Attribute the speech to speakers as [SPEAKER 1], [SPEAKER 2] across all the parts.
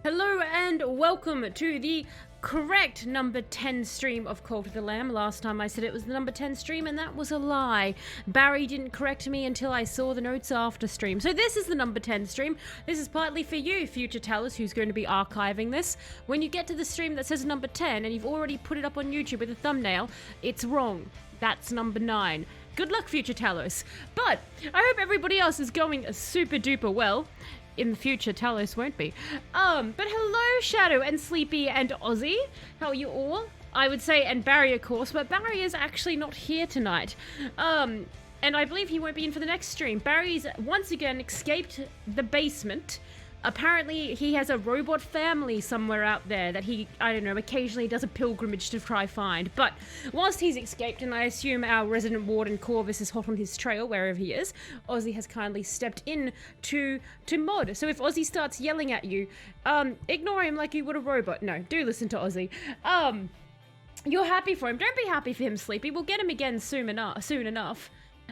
[SPEAKER 1] Hello and welcome to the correct number 10 stream of Cult of the Lamb. Last time I said it was the number 10 stream and that was a lie. Barry didn't correct me until I saw the notes after stream. So this is the number 10 stream. This is partly for you, future tellers, who's going to be archiving this. When you get to the stream that says number 10 and you've already put it up on YouTube with a thumbnail, it's wrong. That's number 9. Good luck, future tellers. But I hope everybody else is going super duper well. In the future, Talos won't be. But hello, Shadow and Sleepy and Ozzy. How are you all? I would say, and Barry, of course, but Barry is actually not here tonight. And I believe he won't be in for the next stream. Barry's once again escaped the basement. Apparently, he has a robot family somewhere out there that he, I don't know, occasionally does a pilgrimage to try find. But whilst he's escaped, and I assume our resident warden Corvus is hot on his trail wherever he is, Ozzy has kindly stepped in to mod. So if Ozzy starts yelling at you, ignore him like you would a robot. No, do listen to Ozzy. You're happy for him. Don't be happy for him, Sleepy. We'll get him again soon enough.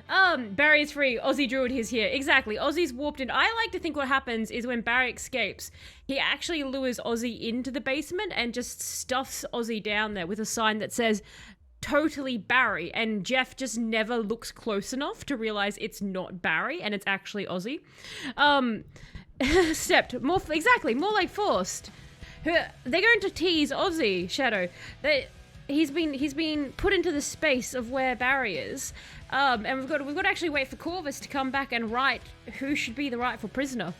[SPEAKER 1] Barry's free. Aussie Druid is here. Exactly. Aussie's warped in. I like to think what happens is when Barry escapes, he actually lures Aussie into the basement and just stuffs Aussie down there with a sign that says, totally Barry. And Jeff just never looks close enough to realize it's not Barry and it's actually Aussie. Stepped. More like forced. They're going to tease Aussie, Shadow. He's been put into the space of where Barry is. And we've got to actually wait for Corvus to come back and write who should be the rightful prisoner.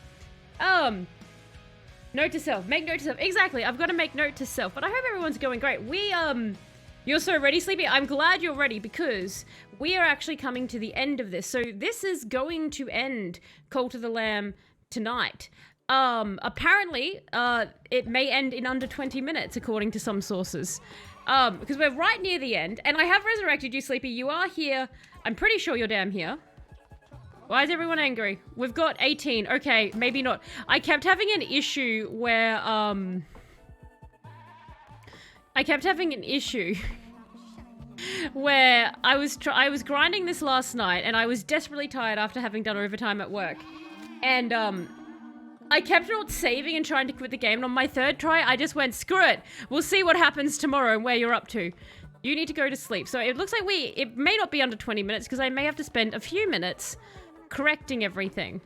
[SPEAKER 1] Note to self. Make note to self. Exactly. I've got to make note to self. But I hope everyone's going great. You're so ready, Sleepy? I'm glad you're ready because we are actually coming to the end of this. So this is going to end Cult of the Lamb tonight. Apparently, it may end in under 20 minutes, according to some sources. Because we're right near the end, and I have resurrected you, Sleepy. You are here. I'm pretty sure you're damn here. Why is everyone angry? We've got 18. Okay, maybe not. I kept having an issue where, where I was grinding this last night, and I was desperately tired after having done overtime at work. And, I kept not saving and trying to quit the game, and on my third try, I just went, screw it. We'll see what happens tomorrow and where you're up to. You need to go to sleep. So it looks like it may not be under 20 minutes, because I may have to spend a few minutes correcting everything.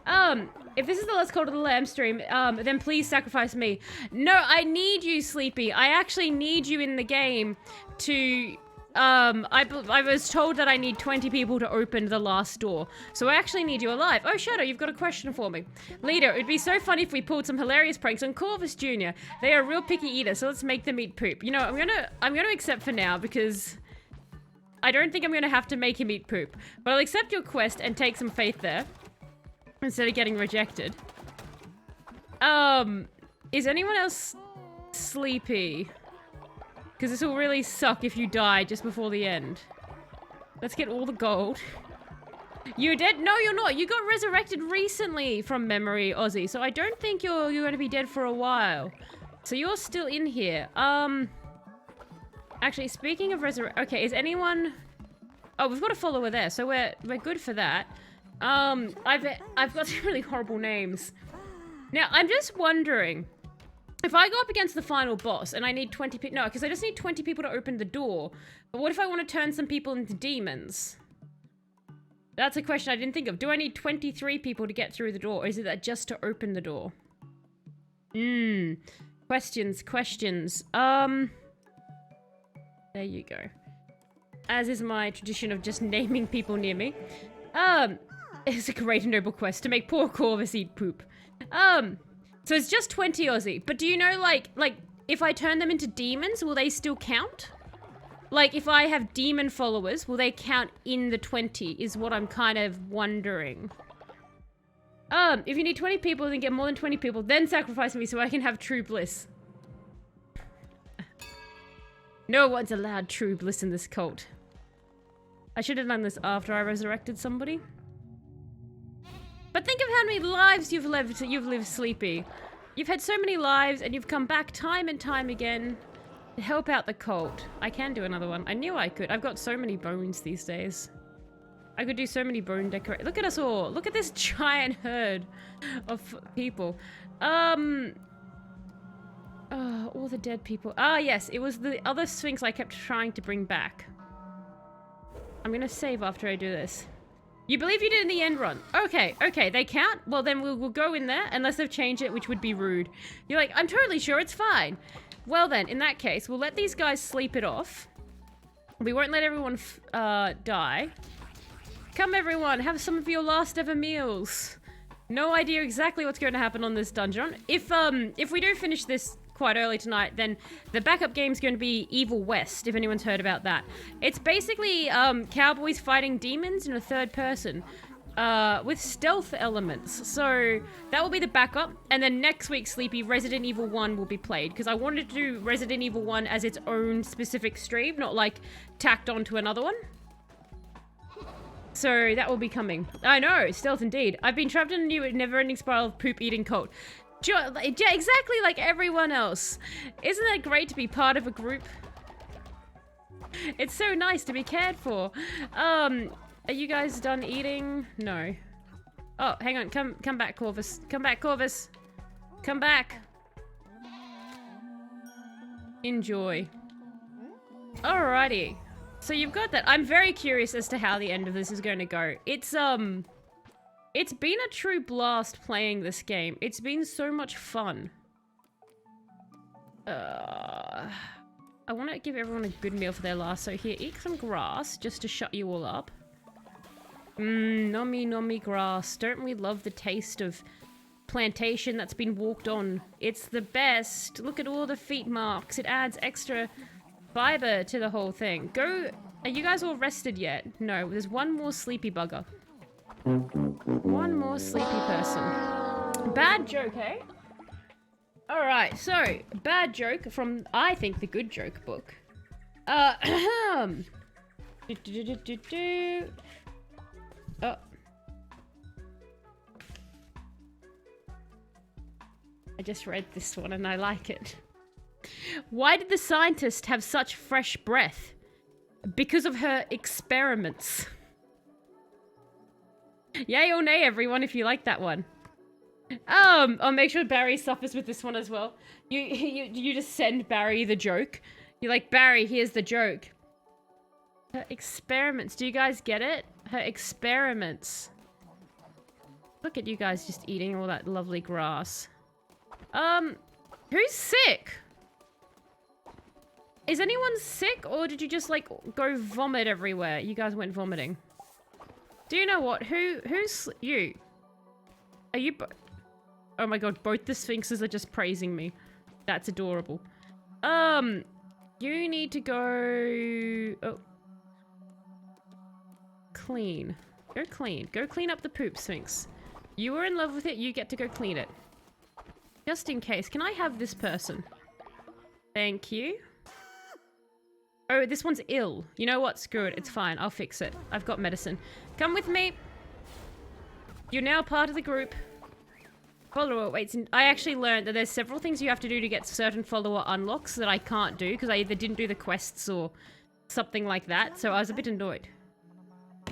[SPEAKER 1] If this is the last Cult of the Lamb stream, then please sacrifice me. No, I need you, Sleepy. I actually need you in the game to... I was told that I need 20 people to open the last door. So I actually need you alive. Oh, Shadow, you've got a question for me. Leader, it'd be so funny if we pulled some hilarious pranks on Corvus Jr. They are a real picky eater, so let's make them eat poop. You know, I'm gonna accept for now because I don't think I'm gonna have to make him eat poop. But I'll accept your quest and take some faith there instead of getting rejected. Is anyone else sleepy? Because this will really suck if you die just before the end. Let's get all the gold. You're dead? No, you're not. You got resurrected recently from memory, Ozzy. So I don't think you're going to be dead for a while. So you're still in here. Actually, speaking of okay, is anyone... Oh, we've got a follower there, so we're good for that. I've got some really horrible names. Now, I'm just wondering... If I go up against the final boss and I need 20 people... No, because I just need 20 people to open the door. But what if I want to turn some people into demons? That's a question I didn't think of. Do I need 23 people to get through the door? Or is it that just to open the door? Questions. There you go. As is my tradition of just naming people near me. It's a great and noble quest to make poor Corvus eat poop. So it's just 20 Aussie, but do you know, like, if I turn them into demons, will they still count? Like, if I have demon followers, will they count in the 20, is what I'm kind of wondering. If you need 20 people, then get more than 20 people, then sacrifice me so I can have true bliss. No one's allowed true bliss in this cult. I should have done this after I resurrected somebody. But think of how many lives you've lived, Sleepy. You've had so many lives, and you've come back time and time again to help out the cult. I can do another one. I knew I could. I've got so many bones these days. I could do so many bone decorate. Look at us all. Look at this giant herd of people. Oh, all the dead people. Ah, yes, it was the other Sphinx I kept trying to bring back. I'm gonna save after I do this. You believe you did in the end run? Okay, okay, they count? Well, then we'll go in there, unless they've changed it, which would be rude. You're like, I'm totally sure it's fine. Well then, in that case, we'll let these guys sleep it off. We won't let everyone die. Come everyone, have some of your last ever meals. No idea exactly what's going to happen on this dungeon. If we do finish this quite early tonight, then the backup game's going to be Evil West, if anyone's heard about that. It's basically cowboys fighting demons in a third person with stealth elements. So that will be the backup, and then next week, Sleepy, Resident Evil 1 will be played, because I wanted to do Resident Evil 1 as its own specific stream, not like tacked onto another one. So that will be coming. I know, stealth indeed. I've been trapped in a new never-ending spiral of poop-eating cult. Exactly like everyone else. Isn't that great to be part of a group? It's so nice to be cared for. Are you guys done eating? No. Oh, hang on. Come back, Corvus. Come back, Corvus. Come back. Enjoy. Alrighty. So you've got that. I'm very curious as to how the end of this is going to go. It's been a true blast playing this game. It's been so much fun. I want to give everyone a good meal for their last. So here, eat some grass just to shut you all up. Nummy nummy grass. Don't we love the taste of plantation that's been walked on? It's the best. Look at all the feet marks. It adds extra fiber to the whole thing. Go. Are you guys all rested yet? No, there's one more sleepy bugger. One more sleepy person. Bad joke, eh? Alright, so, bad joke from, I think, the Good Joke book. Oh. I just read this one and I like it. Why did the scientist have such fresh breath? Because of her experiments. Yay or nay, everyone, if you like that one. I'll make sure Barry suffers with this one as well. You just send Barry the joke. You're like, Barry, here's the joke. Her experiments. Do you guys get it? Her experiments. Look at you guys just eating all that lovely grass. Who's sick? Is anyone sick, or did you just, like, go vomit everywhere? You guys went vomiting. Do you know what? Who's you? Are you oh my god, both the Sphinxes are just praising me. That's adorable. You need to go... Oh. Clean. Go clean. Go clean up the poop, Sphinx. You were in love with it, you get to go clean it. Just in case. Can I have this person? Thank you. Oh, this one's ill. You know what? Screw it. It's fine. I'll fix it. I've got medicine. Come with me. You're now part of the group. Follower waits. I actually learned that there's several things you have to do to get certain follower unlocks that I can't do because I either didn't do the quests or something like that. So I was a bit annoyed.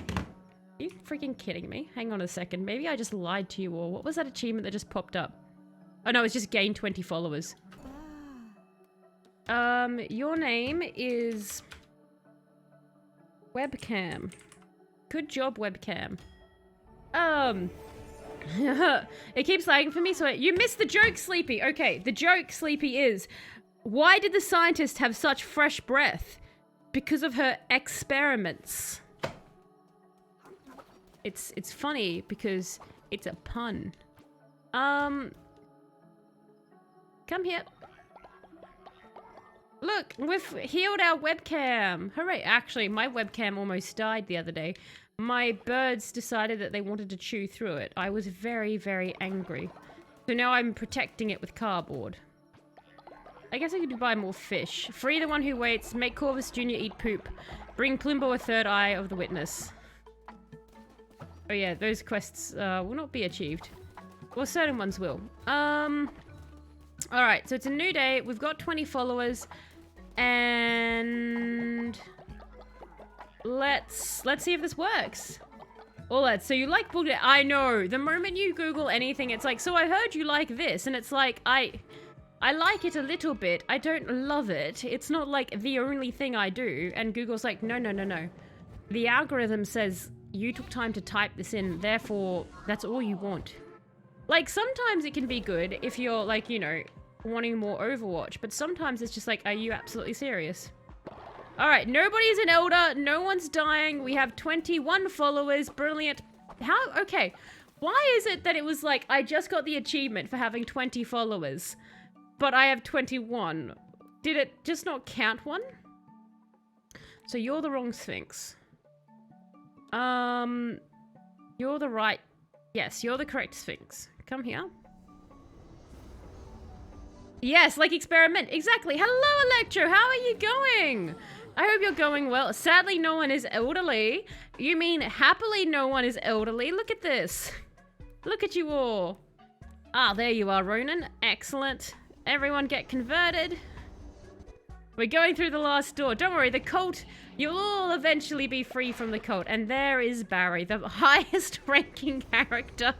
[SPEAKER 1] Are you freaking kidding me? Hang on a second. Maybe I just lied to you all. What was that achievement that just popped up? Oh no, it's just gain 20 followers. Your name is... Webcam. Good job, Webcam. It keeps lagging for me, so you missed the joke, Sleepy. Okay, the joke, Sleepy, is... Why did the scientist have such fresh breath? Because of her experiments. It's funny because it's a pun. Come here. Look, we've healed our webcam. Hooray. Actually, my webcam almost died the other day. My birds decided that they wanted to chew through it. I was very, very angry. So now I'm protecting it with cardboard. I guess I could buy more fish. Free the one who waits. Make Corvus Jr. eat poop. Bring Plimbo a third eye of the witness. Oh yeah, those quests will not be achieved. Well, certain ones will. Alright, so it's a new day. We've got 20 followers. And... Let's see if this works. All that. So you like booked it. I know. The moment you Google anything, it's like, so I heard you like this. And it's like, I like it a little bit. I don't love it. It's not like the only thing I do. And Google's like, no, no, no, no. The algorithm says you took time to type this in. Therefore, that's all you want. Like, sometimes it can be good if you're like, you know, wanting more Overwatch. But sometimes it's just like, are you absolutely serious? Alright, nobody's an elder, no one's dying, we have 21 followers, brilliant. How? Okay, why is it that it was like, I just got the achievement for having 20 followers, but I have 21? Did it just not count one? So you're the wrong Sphinx. You're the right... Yes, you're the correct Sphinx. Come here. Yes, like experiment. Exactly. Hello, Electro. How are you going? I hope you're going well. Sadly, no one is elderly. You mean happily no one is elderly? Look at this. Look at you all. Ah, there you are, Ronan. Excellent. Everyone get converted. We're going through the last door. Don't worry, the cult, you'll all eventually be free from the cult. And there is Barry, the highest ranking character.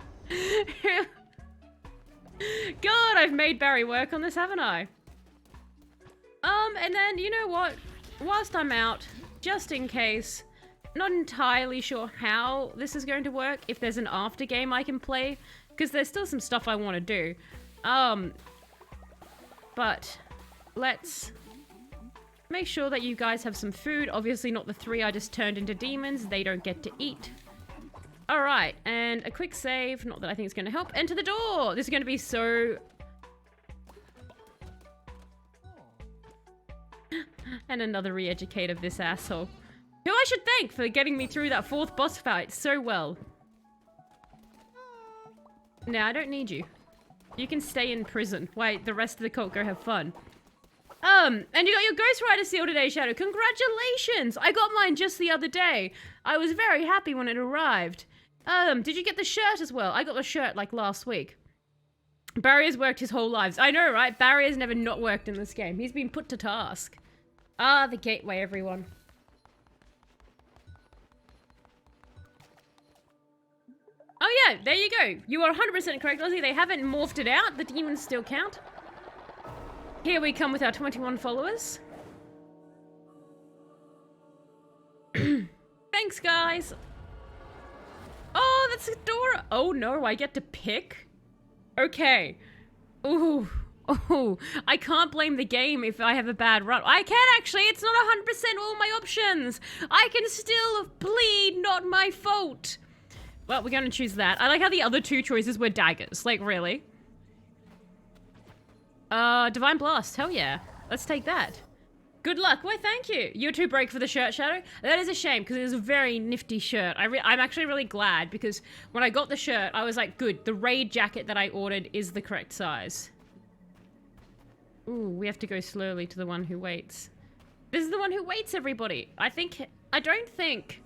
[SPEAKER 1] God, I've made Barry work on this, haven't I? And then, you know what? Whilst I'm out, just in case, not entirely sure how this is going to work, if there's an after game I can play, because there's still some stuff I want to do. But let's make sure that you guys have some food. Obviously not the 3 I just turned into demons. They don't get to eat. Alright, and a quick save. Not that I think it's going to help. Enter the door! This is going to be so... And another re-educate of this asshole. Who I should thank for getting me through that 4th boss fight so well. Now, I don't need you. You can stay in prison. Wait, the rest of the cult go have fun. And you got your Ghost Rider seal today, Shadow. Congratulations! I got mine just the other day. I was very happy when it arrived. Did you get the shirt as well? I got the shirt like last week. Barry has worked his whole lives. I know, right? Barry has never not worked in this game. He's been put to task. Ah, the gateway, everyone. Oh yeah, there you go. You are 100% correct, Ozzy. They haven't morphed it out. The demons still count. Here we come with our 21 followers. Thanks, guys. Oh, that's Adora. Oh no, I get to pick? Okay. Ooh. Oh, I can't blame the game if I have a bad run. I can actually, it's not 100% all my options. I can still plead not my fault. Well, we're gonna choose that. I like how the other 2 choices were daggers. Like, really? Divine Blast, hell yeah. Let's take that. Good luck. Why, thank you. You're too broke for the shirt, Shadow. That is a shame, because it is a very nifty shirt. I'm actually really glad, because when I got the shirt, I was like, good, the raid jacket that I ordered is the correct size. Ooh, we have to go slowly to the one who waits. This is the one who waits, everybody. I don't think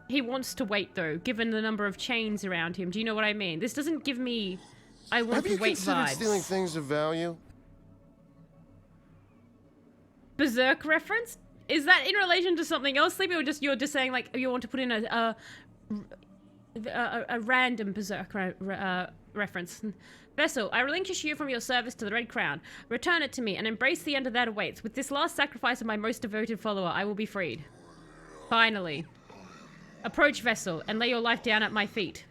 [SPEAKER 1] he wants to wait, though, given the number of chains around him. Do you know what I mean? This doesn't give me I want to wait vibes. Have you considered
[SPEAKER 2] stealing things of value?
[SPEAKER 1] Berserk reference? Is that in relation to something else, Sleepy, or just you're just saying like you want to put in a random Berserk reference? Vessel, I relinquish you from your service to the Red Crown. Return it to me and embrace the end of that awaits. With this last sacrifice of my most devoted follower, I will be freed. Finally. Approach, Vessel, and lay your life down at my feet.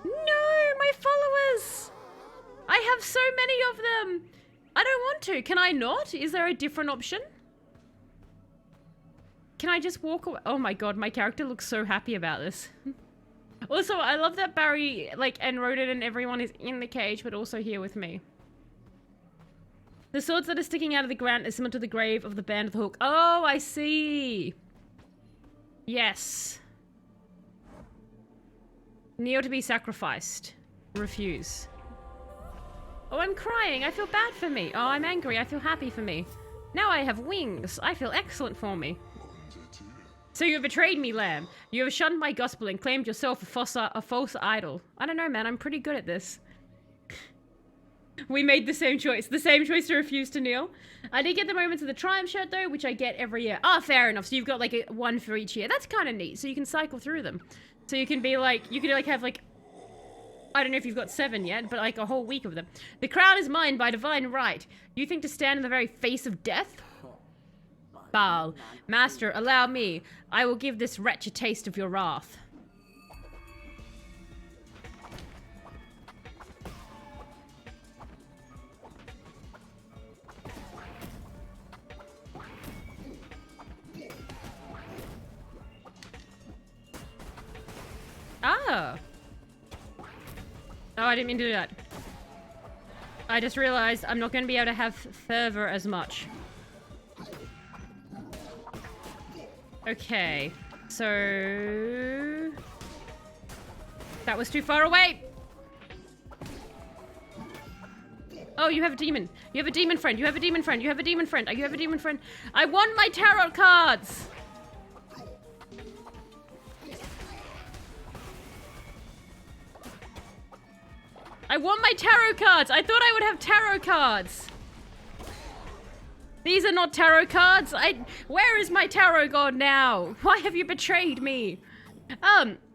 [SPEAKER 1] No, my followers! I have so many of them! I don't want to. Can I not? Is there a different option? Can I just walk away? Oh my god, my character looks so happy about this. Also, I love that Barry, like, and Roden and everyone is in the cage, but also here with me. The swords that are sticking out of the ground are similar to the grave of the Band of the Hook. Oh, I see. Yes. Kneel to be sacrificed. Refuse. Oh, I'm crying. I feel bad for me. Oh, I'm angry. I feel happy for me. Now I have wings. I feel excellent for me. So you have betrayed me, Lamb. You have shunned my gospel and claimed yourself a false idol. I don't know, man. I'm pretty good at this. We made the same choice. The same choice to refuse to kneel. I did get the Moments of the Triumph shirt, though, which I get every year. Ah, fair enough. So you've got, like, one for each year. That's kind of neat. So you can cycle through them. So you can be, like, you could, like, have, like, I don't know if you've got 7 yet, but, like, a whole week of them. The crown is mine by divine right. You think to stand in the very face of death? Baal, master, allow me. I will give this wretch a taste of your wrath. Ah. Oh, I didn't mean to do that. I just realized I'm not going to be able to have fervor as much. Okay. So... that was too far away. Oh, you have a demon. You have a demon friend. You have a demon friend. You have a demon friend. You have a demon friend. I want my tarot cards. I want my tarot cards! I thought I would have tarot cards! These are not tarot cards! Where is my tarot god now? Why have you betrayed me?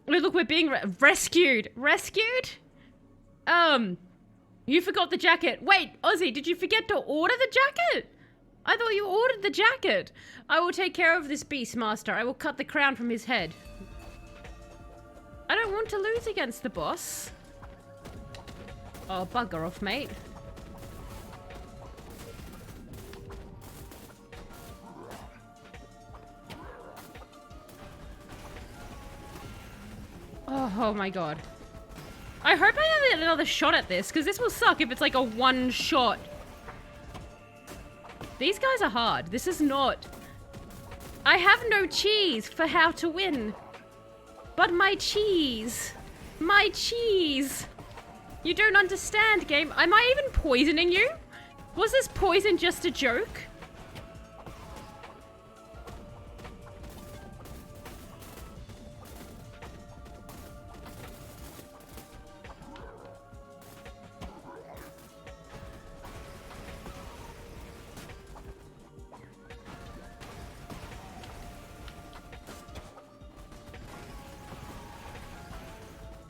[SPEAKER 1] Look, we're being rescued. Rescued? You forgot the jacket. Wait, Ozzy, did you forget to order the jacket? I thought you ordered the jacket. I will take care of this beast, master. I will cut the crown from his head. I don't want to lose against the boss. Oh, bugger off, mate. Oh my god. I hope I have another shot at this, because this will suck if it's like a one shot. These guys are hard. This is not... I have no cheese for how to win. But my cheese. My cheese. You don't understand, game. Am I even poisoning you? Was this poison just a joke?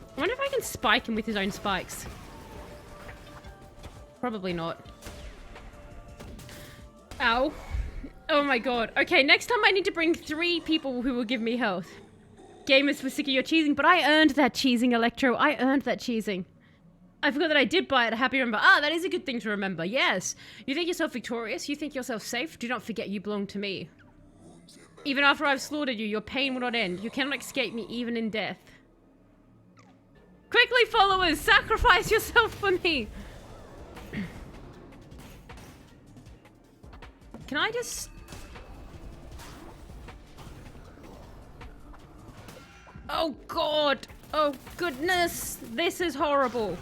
[SPEAKER 1] I wonder if I can spike him with his own spikes. Probably not. Ow. Oh my god. Okay, next time I need to bring 3 people who will give me health. Gamers were sick of your cheesing, but I earned that cheesing, Electro. I earned that cheesing. I forgot that I did buy it. Happy remember. Ah, that is a good thing to remember. Yes. You think yourself victorious? You think yourself safe? Do not forget you belong to me. Even after I've slaughtered you, your pain will not end. You cannot escape me even in death. Quickly, followers! Sacrifice yourself for me! Can I just... Oh god! Oh goodness! This is horrible!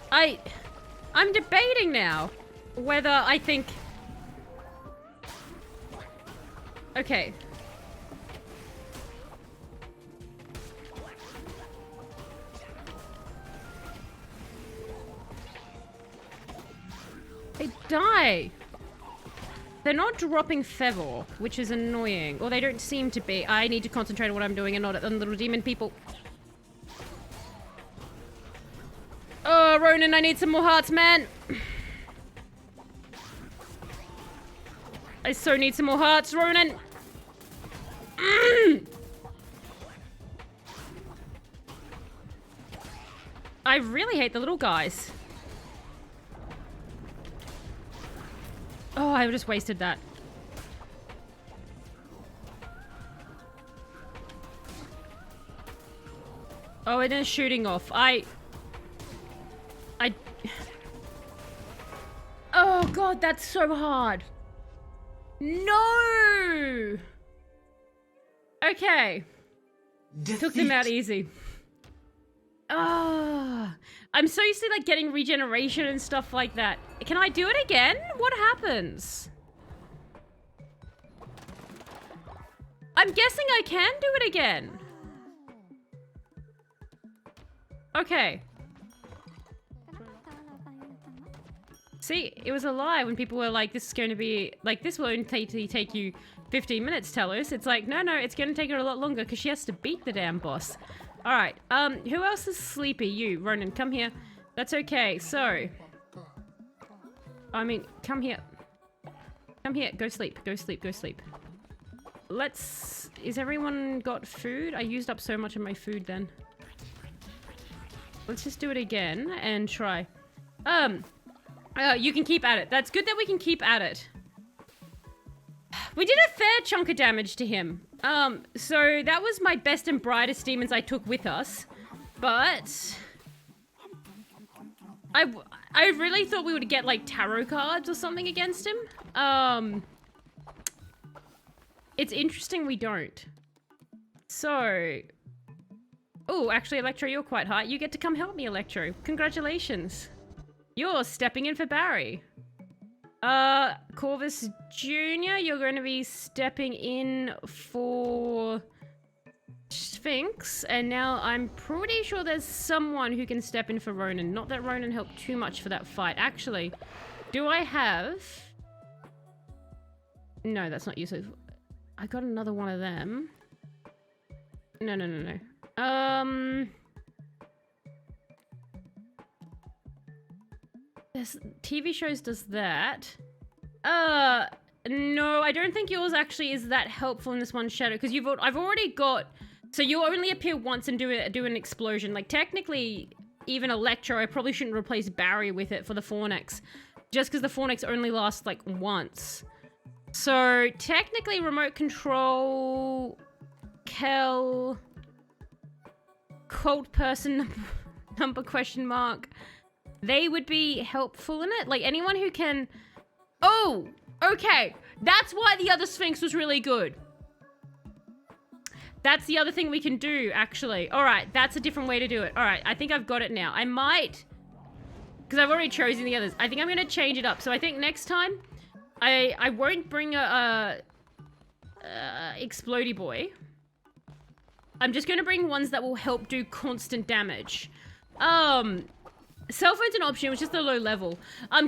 [SPEAKER 1] I'm debating now whether I think... Okay. They die. They're not dropping Fevor, which is annoying. Or they don't seem to be. I need to concentrate on what I'm doing and not on little demon people. Oh, Ronan, I need some more hearts, man. I so need some more hearts, Ronan. I really hate the little guys. Oh, I just wasted that. Oh, it is shooting off. Oh god, that's so hard. No! Okay. Defeat. Took them out easy. Ah, I'm so used to like getting regeneration and stuff like that. Can I do it again? What happens? I'm guessing I can do it again. Okay. See, it was a lie when people were like, this is going to be, like, this will only take you 15 minutes, Telos. It's like, no, it's going to take her a lot longer because she has to beat the damn boss. All right, who else is sleepy? You, Ronan, come here. That's okay, so. I mean, come here. Come here, go sleep, go sleep, go sleep. Is everyone got food? I used up so much of my food then. Let's just do it again and try. You can keep at it. That's good that we can keep at it. We did a fair chunk of damage to him. So that was my best and brightest demons I took with us. But I really thought we would get like tarot cards or something against him. It's interesting we don't. So, oh, actually, Electro, you're quite high. You get to come help me, Electro. Congratulations. You're stepping in for Barry. Corvus Jr., you're going to be stepping in for Sphinx. And now I'm pretty sure there's someone who can step in for Ronan. Not that Ronan helped too much for that fight. Actually, do I have... No, that's not useful. I got another one of them. No. There's TV shows does that. No, I don't think yours actually is that helpful in this one, Shadow, because I've already got. So you only appear once and do an explosion. Like technically, even Electro, I probably shouldn't replace Barry with it for the Fornex, just because the Fornex only lasts like once. So technically, remote control, Kel, cult person number question mark. They would be helpful in it. Like anyone who can... Oh, okay. That's why the other Sphinx was really good. That's the other thing we can do, actually. All right, that's a different way to do it. All right, I think I've got it now. I might... Because I've already chosen the others. I think I'm going to change it up. So I think next time, I won't bring a Explodey Boy. I'm just going to bring ones that will help do constant damage. Cell phone's an option, it's just a low level.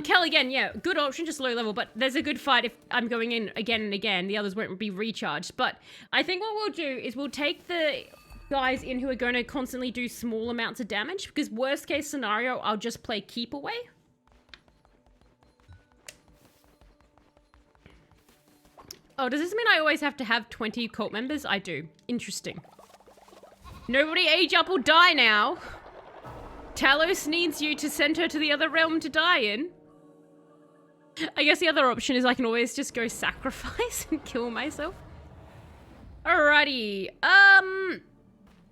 [SPEAKER 1] Kel again, yeah, good option, just low level, but there's a good fight if I'm going in again and again. The others won't be recharged. But I think what we'll do is we'll take the guys in who are going to constantly do small amounts of damage, because worst case scenario, I'll just play keep away. Oh, does this mean I always have to have 20 cult members? I do. Interesting. Nobody age up or die now. Talos needs you to send her to the other realm to die in. I guess the other option is I can always just go sacrifice and kill myself. Alrighty.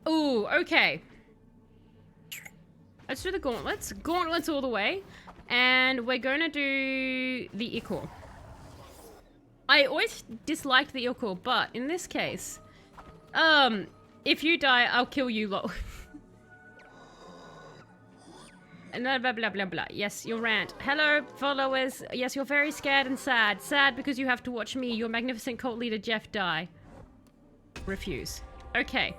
[SPEAKER 1] Ooh, okay. Let's do the gauntlets. Gauntlets all the way. And we're gonna do the Ichor. I always disliked the Ichor, but in this case, if you die, I'll kill you, lol. Blah, blah, blah, blah, blah. Yes, your rant. Hello, followers. Yes, you're very scared and sad. Sad because you have to watch me, your magnificent cult leader, Jeff, die. Refuse. Okay.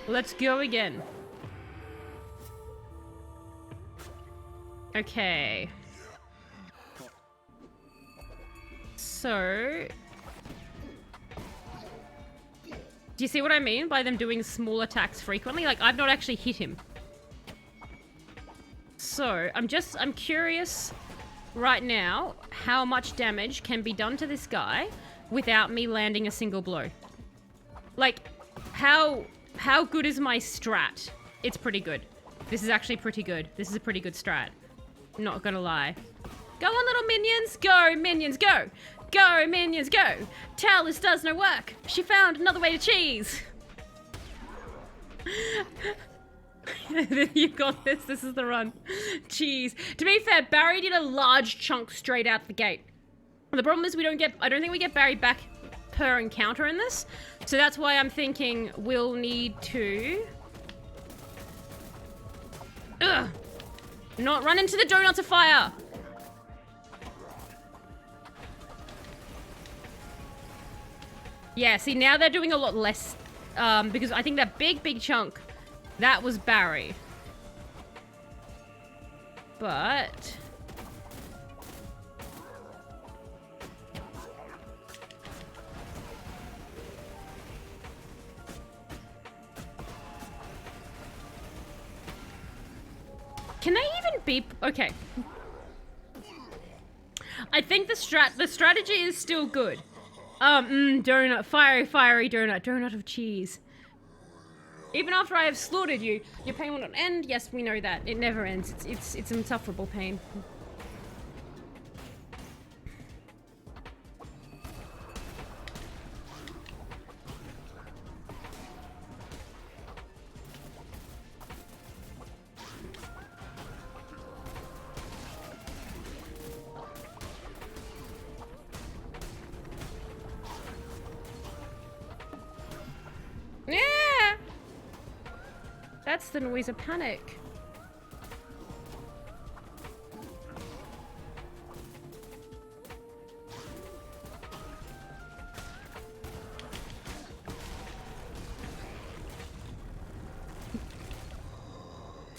[SPEAKER 1] Let's go again. Okay. So... Do you see what I mean by them doing small attacks frequently? Like, I've not actually hit him. So, I'm curious right now how much damage can be done to this guy without me landing a single blow. Like, how good is my strat? It's pretty good. This is actually pretty good. This is a pretty good strat. Not gonna lie. Go on, little minions! Go, minions, go! Go, minions, go! Talos does no work! She found another way to cheese! You got this. This is the run. Jeez. To be fair, Barry did a large chunk straight out the gate. The problem is I don't think we get Barry back per encounter in this. So that's why I'm thinking we'll need to... Ugh. Not run into the donuts of fire. Yeah, see, now they're doing a lot less, because I think that big chunk, that was Barry. But... can they even be... okay. I think the strategy is still good. Donut, fiery donut of cheese. Even after I have slaughtered you, your pain will not end. Yes, we know that. It never ends. It's insufferable pain. Yeah! That's the noise of panic.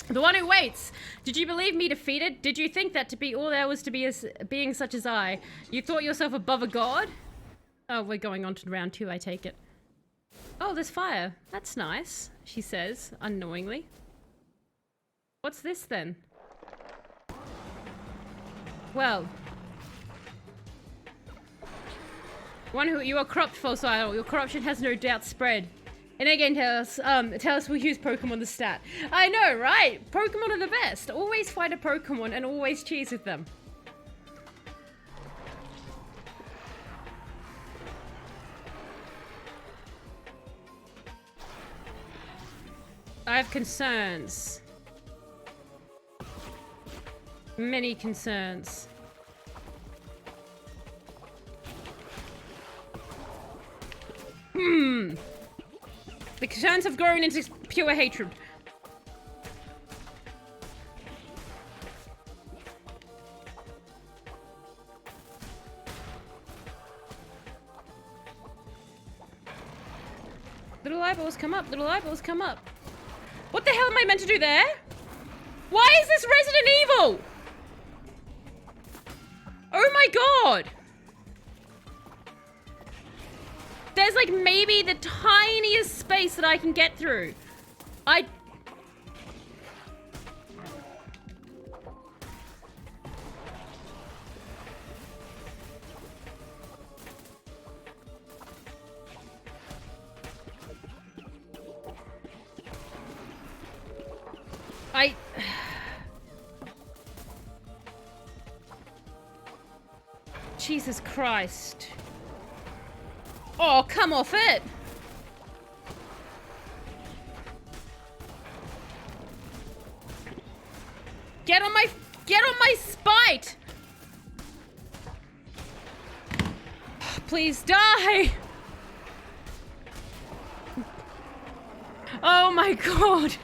[SPEAKER 1] The one who waits. Did you believe me defeated? Did you think that to be all there was to be as being such as I? You thought yourself above a god? Oh, we're going on to round 2, I take it. Oh, there's fire. That's nice, she says, unknowingly. What's this then? Well. One who you are corrupt, false idol. Your corruption has no doubt spread. And again, tell us we'll use Pokemon the stat. I know, right? Pokemon are the best. Always fight a Pokemon and always cheese with them. I have concerns. Many concerns. The concerns have grown into pure hatred. Little eyeballs come up, little eyeballs come up. What the hell am I meant to do there? Why is this Resident Evil? Oh my god! There's like maybe the tiniest space that I can get through. I Jesus Christ. Oh, come off it! Get on my spite! Please die! Oh my god!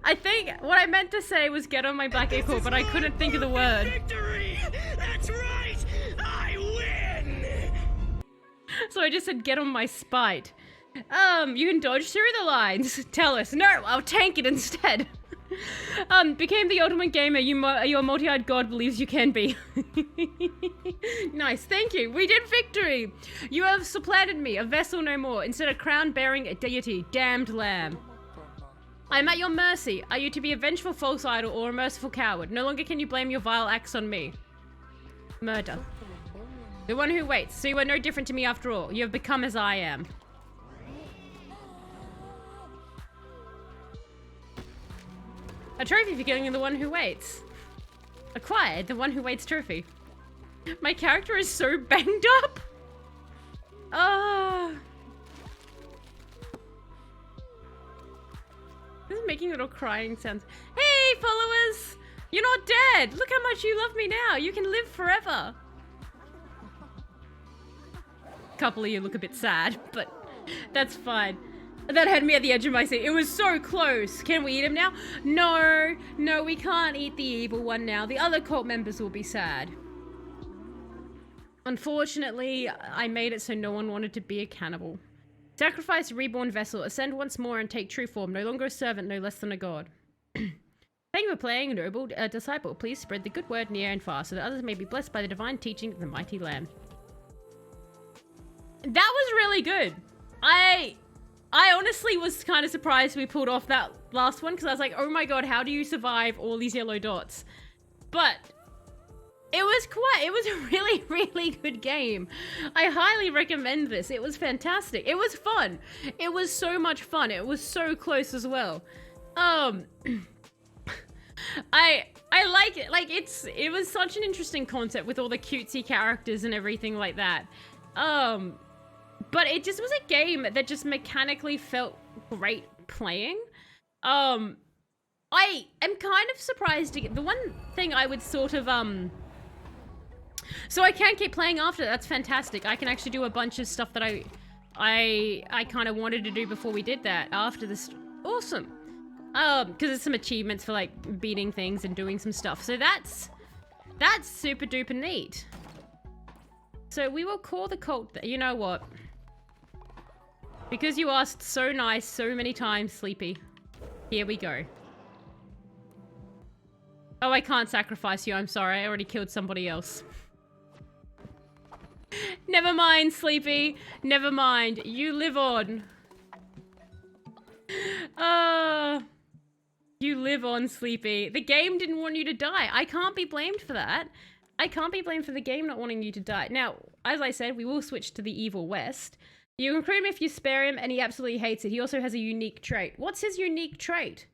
[SPEAKER 1] I think what I meant to say was get on my black acorn, but I couldn't think of the word.
[SPEAKER 2] Victory! That's right! I win!
[SPEAKER 1] So I just said get on my spite. You can dodge through the lines. Tell us. No, I'll tank it instead. Became the ultimate gamer your multi-eyed god believes you can be. Nice, thank you. We did victory. You have supplanted me, a vessel no more, instead of crown-bearing a deity, damned lamb. I am at your mercy. Are you to be a vengeful false idol or a merciful coward? No longer can you blame your vile acts on me. Murder. The one who waits, so you are no different to me after all. You have become as I am. A trophy for killing the one who waits. Acquired, the one who waits trophy. My character is so banged up. This is making little crying sounds. Hey, followers! You're not dead! Look how much you love me now! You can live forever! A couple of you look a bit sad, but that's fine. That had me at the edge of my seat. It was so close. Can we eat him now? No, we can't eat the evil one now. The other cult members will be sad. Unfortunately, I made it so no one wanted to be a cannibal. Sacrifice a reborn vessel, ascend once more and take true form, no longer a servant, no less than a god. Thank you for playing, noble disciple. Please spread the good word near and far, so that others may be blessed by the divine teaching of the mighty Lamb. That was really good. I honestly was kind of surprised we pulled off that last one, because I was like, oh my god, how do you survive all these yellow dots? But it was a really, really good game. I highly recommend this. It was fantastic. It was fun. It was so much fun. It was so close as well. I like it. Like, it was such an interesting concept with all the cutesy characters and everything like that. But it just was a game that just mechanically felt great playing. I am kind of surprised to get the one thing I would sort of so I can keep playing after. That's fantastic. I can actually do a bunch of stuff that I kind of wanted to do before we did that after this. Awesome. Because there's some achievements for like beating things and doing some stuff. So that's super duper neat. So we will call the cult. You know what? Because you asked so nice so many times, Sleepy. Here we go. Oh, I can't sacrifice you. I'm sorry. I already killed somebody else. Never mind, Sleepy. Never mind. You live on. You live on, Sleepy. The game didn't want you to die. I can't be blamed for that. I can't be blamed for the game not wanting you to die. Now, as I said, we will switch to the Evil West. You can recruit him if you spare him, and he absolutely hates it. He also has a unique trait. What's his unique trait?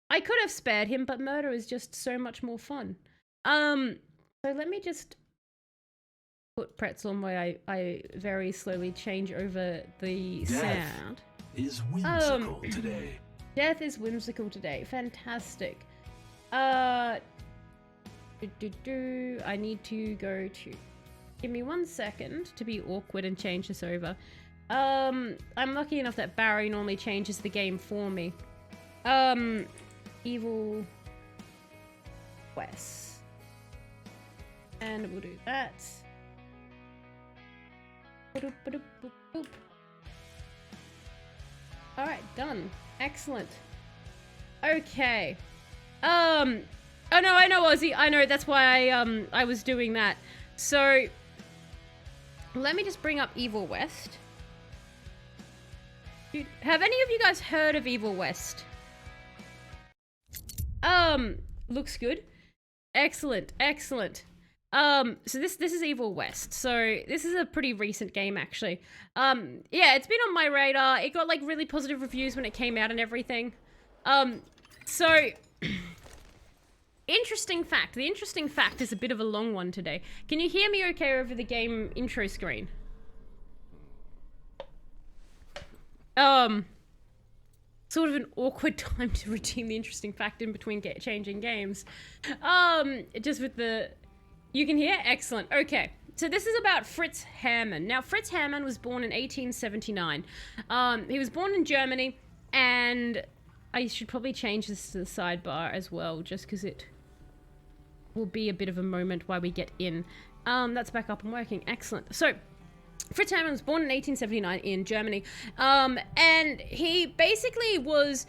[SPEAKER 1] I could have spared him, but murder is just so much more fun. So let me just put Pretzel on where I very slowly change over the sound.
[SPEAKER 3] Is whimsical today.
[SPEAKER 1] Death is whimsical today. Fantastic. I need to go to... Give me 1 second to be awkward and change this over. I'm lucky enough that Barry normally changes the game for me. Evil West. And we'll do that. Alright, done. Excellent. Okay. Oh no, I know, Ozzy. I know, that's why I was doing that. So, let me just bring up Evil West. Dude, have any of you guys heard of Evil West? Looks good. Excellent, excellent. So this is Evil West. So this is a pretty recent game, actually. Yeah, it's been on my radar. It got like really positive reviews when it came out and everything. So interesting fact. The interesting fact is a bit of a long one today. Can you hear me okay over the game intro screen? Sort of an awkward time to redeem the interesting fact in between changing games. Just with the... You can hear? Excellent. Okay. So this is about Fritz Hermann. Now, Fritz Hermann was born in 1879. He was born in Germany, and I should probably change this to the sidebar as well, just because it will be a bit of a moment while we get in. That's back up and working. Excellent. So, Fritz Hermann was born in 1879 in Germany, and he basically was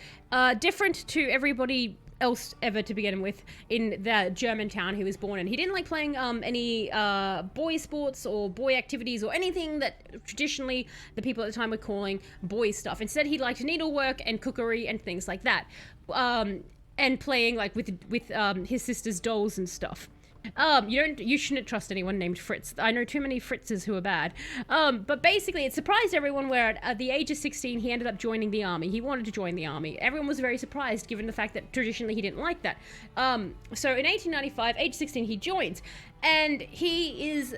[SPEAKER 1] different to everybody else ever to begin with in the German town he was born in. He didn't like playing any boy sports or boy activities or anything that traditionally the people at the time were calling boy stuff. Instead, he liked needlework and cookery and things like that, and playing like with his sister's dolls and stuff. You shouldn't trust anyone named Fritz. I know too many Fritzes who are bad. But basically, it surprised everyone where at the age of 16, he ended up joining the army. He wanted to join the army. Everyone was very surprised given the fact that traditionally he didn't like that. So in 1895, age 16, he joins. And he is,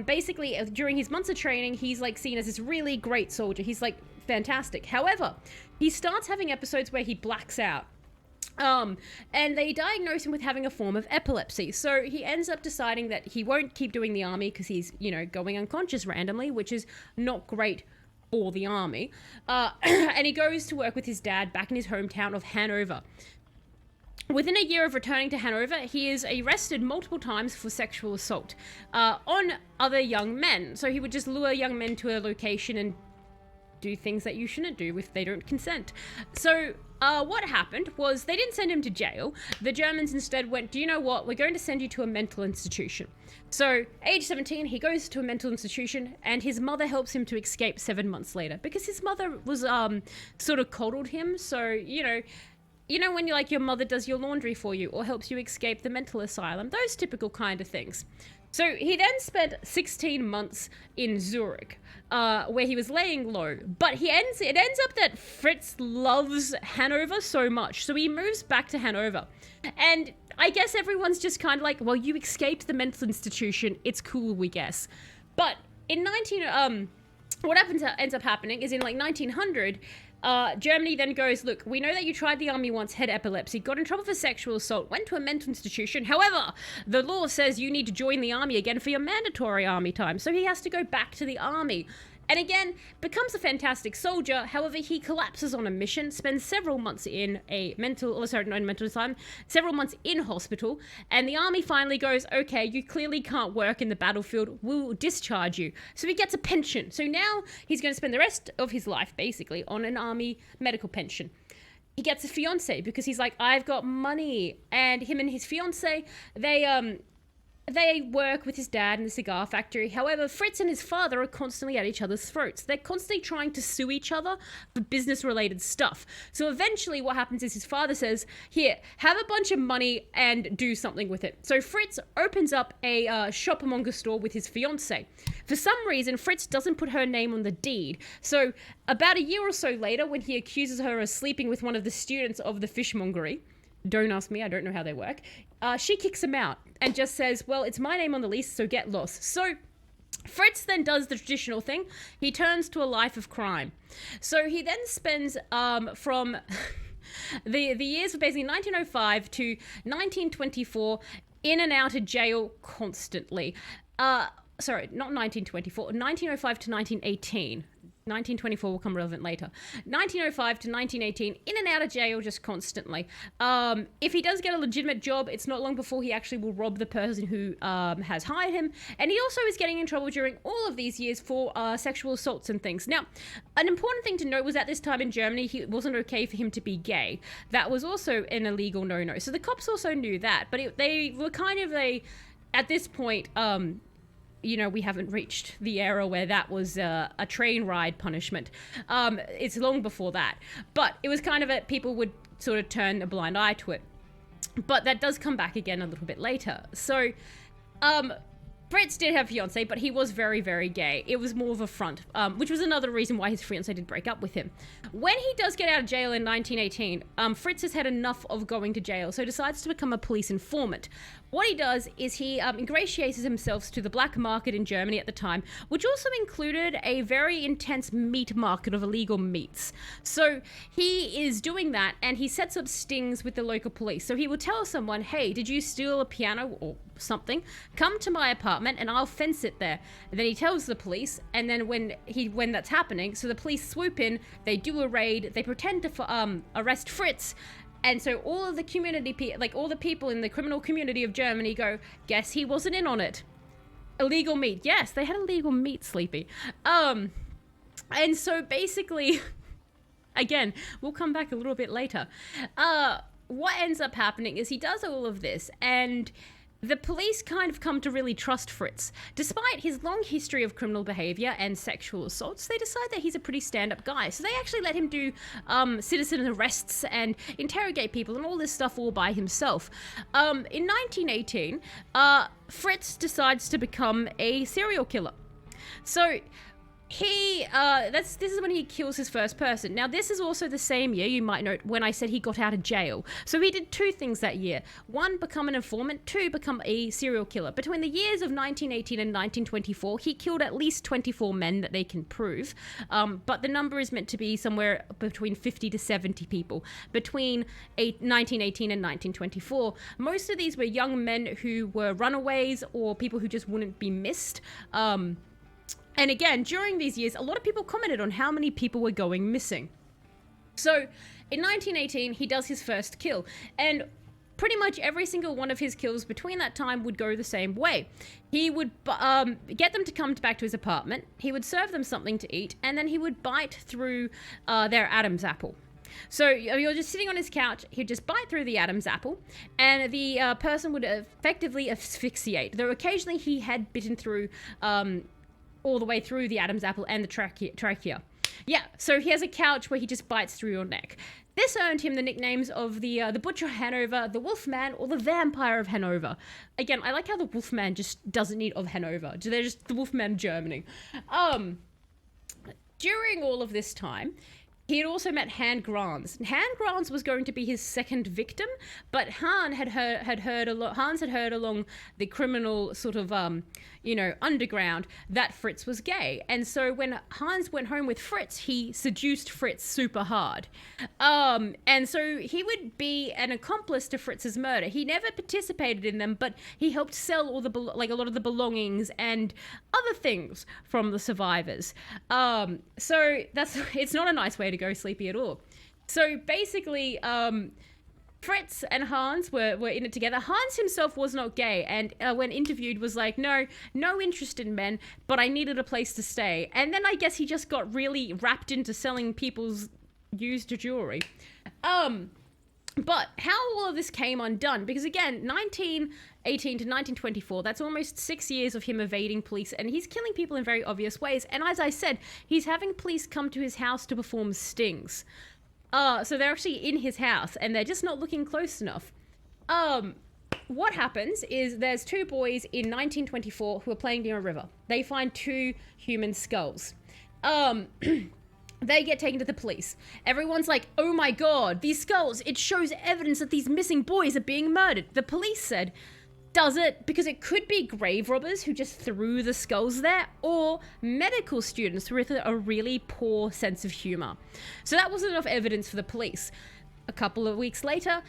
[SPEAKER 1] basically, during his months of training, he's like seen as this really great soldier. He's like fantastic. However, he starts having episodes where he blacks out. And they diagnose him with having a form of epilepsy. So he ends up deciding that he won't keep doing the army because he's, going unconscious randomly, which is not great for the army. And he goes to work with his dad back in his hometown of Hanover. Within a year of returning to Hanover, he is arrested multiple times for sexual assault on other young men. So he would just lure young men to a location and do things that you shouldn't do if they don't consent. So what happened was they didn't send him to jail. The Germans instead went, do you know what? We're going to send you to a mental institution. So age 17, he goes to a mental institution and his mother helps him to escape 7 months later because his mother was sort of coddled him. So, you know when your mother does your laundry for you or helps you escape the mental asylum, those typical kind of things. So he then spent 16 months in Zurich, where he was laying low. But it ends up that Fritz loves Hanover so much, so he moves back to Hanover. And I guess everyone's just kind of like, well, you escaped the mental institution, it's cool, we guess. But in what ends up happening is in 1900, Germany then goes, look, we know that you tried the army once, had epilepsy, got in trouble for sexual assault, went to a mental institution. However, the law says you need to join the army again for your mandatory army time. So he has to go back to the army. And again, becomes a fantastic soldier. However, he collapses on a mission, spends several months in several months in hospital. And the army finally goes, okay, you clearly can't work in the battlefield. We'll discharge you. So he gets a pension. So now he's going to spend the rest of his life basically on an army medical pension. He gets a fiance because he's like, I've got money. And him and his fiance, they work with his dad in the cigar factory. However, Fritz and his father are constantly at each other's throats. They're constantly trying to sue each other for business-related stuff. So eventually what happens is his father says, here, have a bunch of money and do something with it. So Fritz opens up a shopmonger store with his fiancée. For some reason, Fritz doesn't put her name on the deed. So about a year or so later, when he accuses her of sleeping with one of the students of the fishmongery, don't ask me, I don't know how they work, she kicks him out and just says, well, it's my name on the lease, so get lost. So Fritz then does the traditional thing. He turns to a life of crime. So he then spends from the years of basically 1905 to 1924 in and out of jail constantly. Sorry, not 1924, 1905 to 1918. 1924 will come relevant later. 1905 to 1918, in and out of jail just constantly. If he does get a legitimate job, it's not long before he actually will rob the person who has hired him. And he also is getting in trouble during all of these years for sexual assaults and things. Now, an important thing to note was at this time in Germany, it wasn't okay for him to be gay. That was also an illegal no-no. So the cops also knew that, but they were kind of at this point, we haven't reached the era where that was a train ride punishment. It's long before that. But it was kind of people would sort of turn a blind eye to it. But that does come back again a little bit later. So, Fritz did have a fiance, but he was very, very gay. It was more of a front, which was another reason why his fiance did break up with him. When he does get out of jail in 1918, Fritz has had enough of going to jail, so decides to become a police informant. What he does is he ingratiates himself to the black market in Germany at the time, which also included a very intense meat market of illegal meats. So he is doing that, and he sets up stings with the local police. So he will tell someone, hey, did you steal a piano or something? Come to my apartment and I'll fence it there. And then he tells the police, and then when that's happening, so the police swoop in, they do a raid, they pretend to arrest Fritz. And so all of the community, all the people in the criminal community of Germany go, guess he wasn't in on it. Illegal meat. Yes, they had illegal meat, Sleepy. And so basically, again, we'll come back a little bit later. What ends up happening is he does all of this, and the police kind of come to really trust Fritz. Despite his long history of criminal behavior and sexual assaults, they decide that he's a pretty stand-up guy. So they actually let him do citizen arrests and interrogate people and all this stuff all by himself. In 1918, Fritz decides to become a serial killer. So this is when he kills his first person. Now, this is also the same year, you might note, when I said he got out of jail. So he did two things that year. One, become an informant. Two, become a serial killer. Between the years of 1918 and 1924, he killed at least 24 men that they can prove. But the number is meant to be somewhere between 50 to 70 people. Between 1918 and 1924, most of these were young men who were runaways or people who just wouldn't be missed. And again, during these years, a lot of people commented on how many people were going missing. So in 1918, he does his first kill. And pretty much every single one of his kills between that time would go the same way. He would get them to come back to his apartment, he would serve them something to eat, and then he would bite through their Adam's apple. So you're just sitting on his couch, he'd just bite through the Adam's apple, and the person would effectively asphyxiate. Though occasionally he had bitten through all the way through the Adam's apple and the trachea. Yeah, so he has a couch where he just bites through your neck. This earned him the nicknames of the Butcher of Hanover, the Wolfman, or the Vampire of Hanover. Again, I like how the Wolfman just doesn't need of Hanover. They're just the Wolfman of Germany. During all of this time, he had also met Han Grans. Han Grans was going to be his second victim, but Hans had heard along the criminal sort of underground that Fritz was gay, and so when Hans went home with Fritz, he seduced Fritz super hard, and so he would be an accomplice to Fritz's murder. He never participated in them, but he helped sell all the a lot of the belongings and other things from the survivors. So it's not a nice way to go, Sleepy, at all. So basically, Fritz and Hans were in it together. Hans himself was not gay, and when interviewed was like, no interest in men, but I needed a place to stay. And then I guess he just got really wrapped into selling people's used jewelry. But how all of this came undone, because again, 1918 to 1924, that's almost 6 years of him evading police, and he's killing people in very obvious ways. And as I said, he's having police come to his house to perform stings. So they're actually in his house, and they're just not looking close enough. What happens is there's two boys in 1924 who are playing near a river. They find two human skulls. They get taken to the police. Everyone's like, oh my god, these skulls, it shows evidence that these missing boys are being murdered. The police said, does it? Because it could be grave robbers who just threw the skulls there, or medical students with a really poor sense of humor. So that wasn't enough evidence for the police. A couple of weeks later,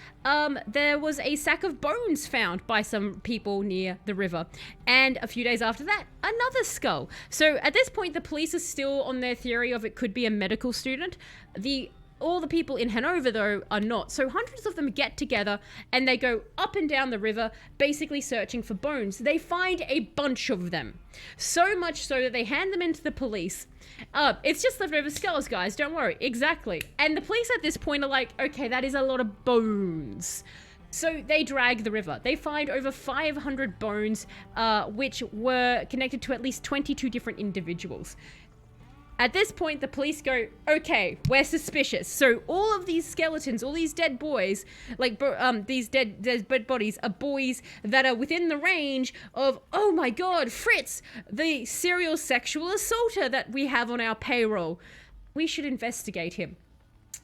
[SPEAKER 1] there was a sack of bones found by some people near the river. And a few days after that, another skull. So at this point, the police are still on their theory of it could be a medical student. All the people in Hanover, though, are not. So hundreds of them get together and they go up and down the river, basically searching for bones. They find a bunch of them. So much so that they hand them in to the police. It's just leftover skulls, guys. Don't worry. Exactly. And the police at this point are like, okay, that is a lot of bones. So they drag the river. They find over 500 bones, which were connected to at least 22 different individuals. At this point, the police go, okay, we're suspicious. So all of these skeletons, all these dead boys, these dead bodies are boys that are within the range of, oh my god, Fritz, the serial sexual assaulter that we have on our payroll. We should investigate him.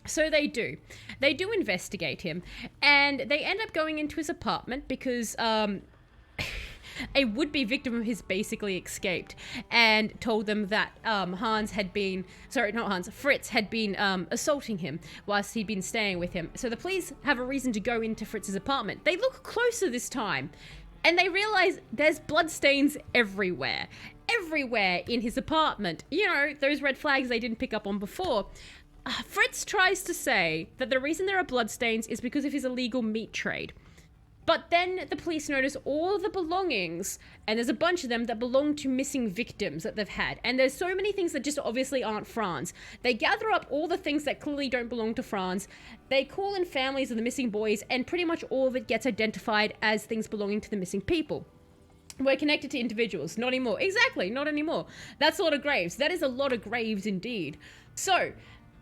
[SPEAKER 1] So they do. They do investigate him. And they end up going into his apartment because, a would-be victim of his basically escaped and told them that Fritz had been assaulting him whilst he'd been staying with him. So the police have a reason to go into Fritz's apartment. They look closer this time and they realize there's bloodstains everywhere in his apartment. You know, those red flags they didn't pick up on before. Fritz tries to say that the reason there are bloodstains is because of his illegal meat trade. But then the police notice all the belongings, and there's a bunch of them that belong to missing victims that they've had. And there's so many things that just obviously aren't Franz. They gather up all the things that clearly don't belong to Franz. They call in families of the missing boys, and pretty much all of it gets identified as things belonging to the missing people. We're connected to individuals. Not anymore. Exactly, not anymore. That's a lot of graves. That is a lot of graves indeed. So,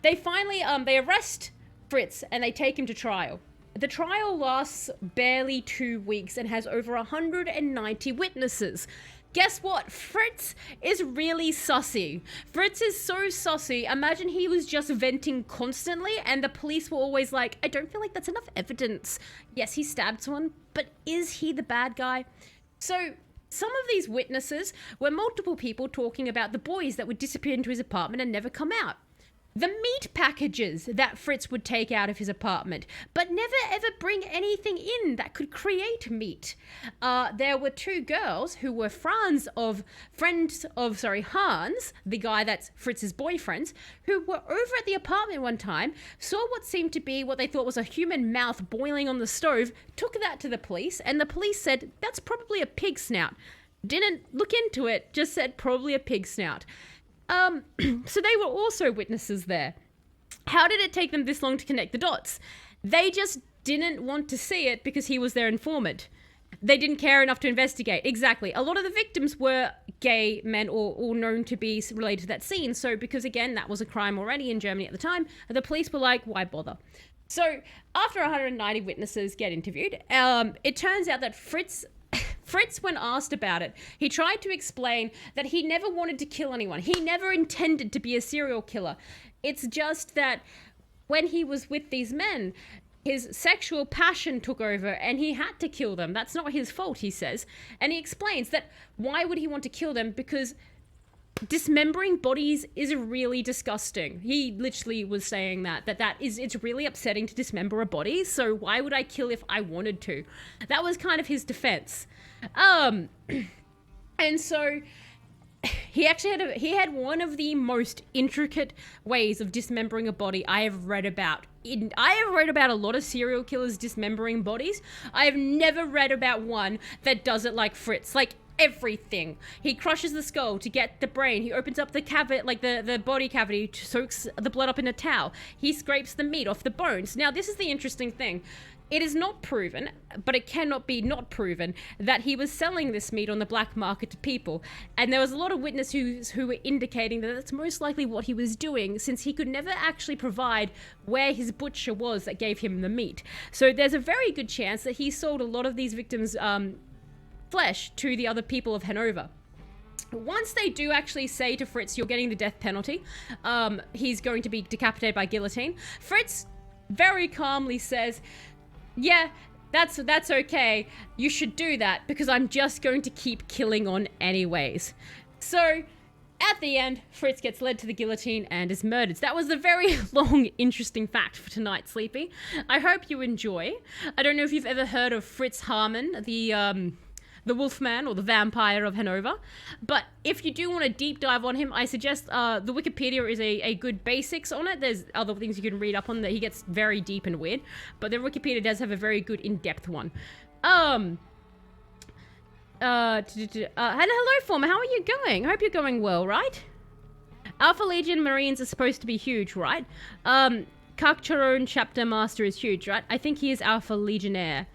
[SPEAKER 1] they finally, they arrest Fritz, and they take him to trial. The trial lasts barely 2 weeks and has over 190 witnesses. Guess what? Fritz is really sussy. Fritz is so sussy. Imagine he was just venting constantly and the police were always like, I don't feel like that's enough evidence. Yes, he stabbed someone, but is he the bad guy? So some of these witnesses were multiple people talking about the boys that would disappear into his apartment and never come out. the meat packages that Fritz would take out of his apartment, but never ever bring anything in that could create meat. There were two girls who were friends of Hans, the guy that's Fritz's boyfriend, who were over at the apartment one time, saw what seemed to be what they thought was a human mouth boiling on the stove, took that to the police, and the police said, that's probably a pig snout. Didn't look into it, just said probably a pig snout. So they were also witnesses there. How did it take them this long to connect the dots? They just didn't want to see it because he was their informant. They didn't care enough to investigate. Exactly. A lot of the victims were gay men or known to be related to that scene. So because, again, that was a crime already in Germany at the time, the police were like, why bother? So after 190 witnesses get interviewed, it turns out that Fritz, when asked about it, he tried to explain that he never wanted to kill anyone. He never intended to be a serial killer. It's just that when he was with these men, his sexual passion took over and he had to kill them. That's not his fault, he says. And he explains that why would he want to kill them? Because dismembering bodies is really disgusting. He literally was saying it's really upsetting to dismember a body, so why would I kill if I wanted to? That was kind of his defense. And so he had one of the most intricate ways of dismembering a body I have read about. I have read about a lot of serial killers dismembering bodies. I have never read about one that does it like Fritz. Like, everything. He crushes the skull to get the brain. He opens up the cavity, like the body cavity, soaks the blood up in a towel. He scrapes the meat off the bones. Now, this is the interesting thing. It is not proven, but it cannot be not proven, that he was selling this meat on the black market to people. And there was a lot of witnesses who were indicating that that's most likely what he was doing, since he could never actually provide where his butcher was that gave him the meat. So there's a very good chance that he sold a lot of these victims' flesh to the other people of Hanover. Once they do actually say to Fritz, you're getting the death penalty, he's going to be decapitated by guillotine, Fritz very calmly says, yeah, that's okay. You should do that because I'm just going to keep killing on anyways. So at the end, Fritz gets led to the guillotine and is murdered. That was a very long, interesting fact for tonight, Sleepy. I hope you enjoy. I don't know if you've ever heard of Fritz Hamann, the Wolfman or the Vampire of Hanover. But if you do want to deep dive on him, I suggest the Wikipedia is a good basics on it. There's other things you can read up on that he gets very deep and weird. But the Wikipedia does have a very good in-depth one. And hello, Former. How are you going? I hope you're going well, right? Alpha Legion Marines are supposed to be huge, right? Kakcharon Chapter Master is huge, right? I think he is Alpha Legionnaire.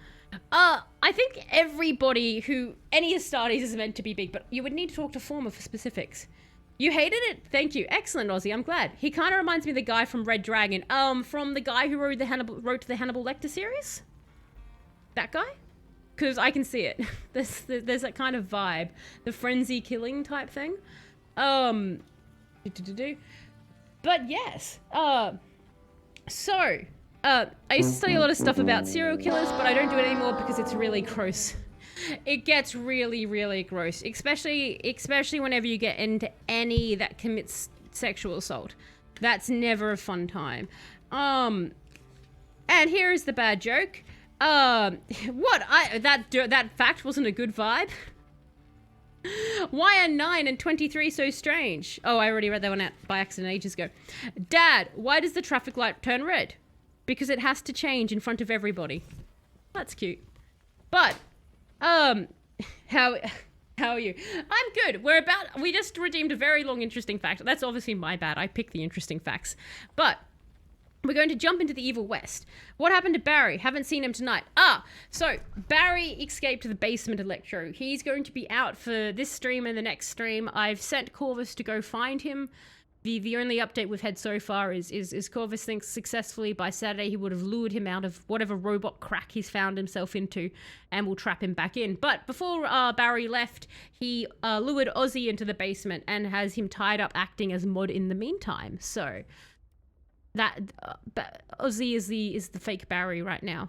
[SPEAKER 1] I think everybody any Astartes is meant to be big, but you would need to talk to Former for specifics. You hated it? Thank you. Excellent, Ozzy. I'm glad. He kind of reminds me of the guy from Red Dragon. From the guy who wrote to the Hannibal Lecter series? That guy? Because I can see it. There's that kind of vibe. The frenzy killing type thing. But yes. I used to study a lot of stuff about serial killers, but I don't do it anymore because it's really gross. It gets really, really gross, especially whenever you get into any that commits sexual assault. That's never a fun time. And here is the bad joke. That fact wasn't a good vibe. Why are 9 and 23 so strange? Oh, I already read that one out by accident ages ago. Dad, why does the traffic light turn red? Because it has to change in front of everybody. That's cute. But, how are you? I'm good. We just redeemed a very long, interesting fact. That's obviously my bad. I picked the interesting facts. But we're going to jump into the Evil West. What happened to Barry? Haven't seen him tonight. So Barry escaped to the basement Electro. He's going to be out for this stream and the next stream. I've sent Corvus to go find him. The only update we've had so far is Corvus thinks successfully by Saturday he would have lured him out of whatever robot crack he's found himself into and will trap him back in. But before Barry left, he lured Ozzy into the basement and has him tied up acting as Mod in the meantime. So that Ozzy is the fake Barry right now.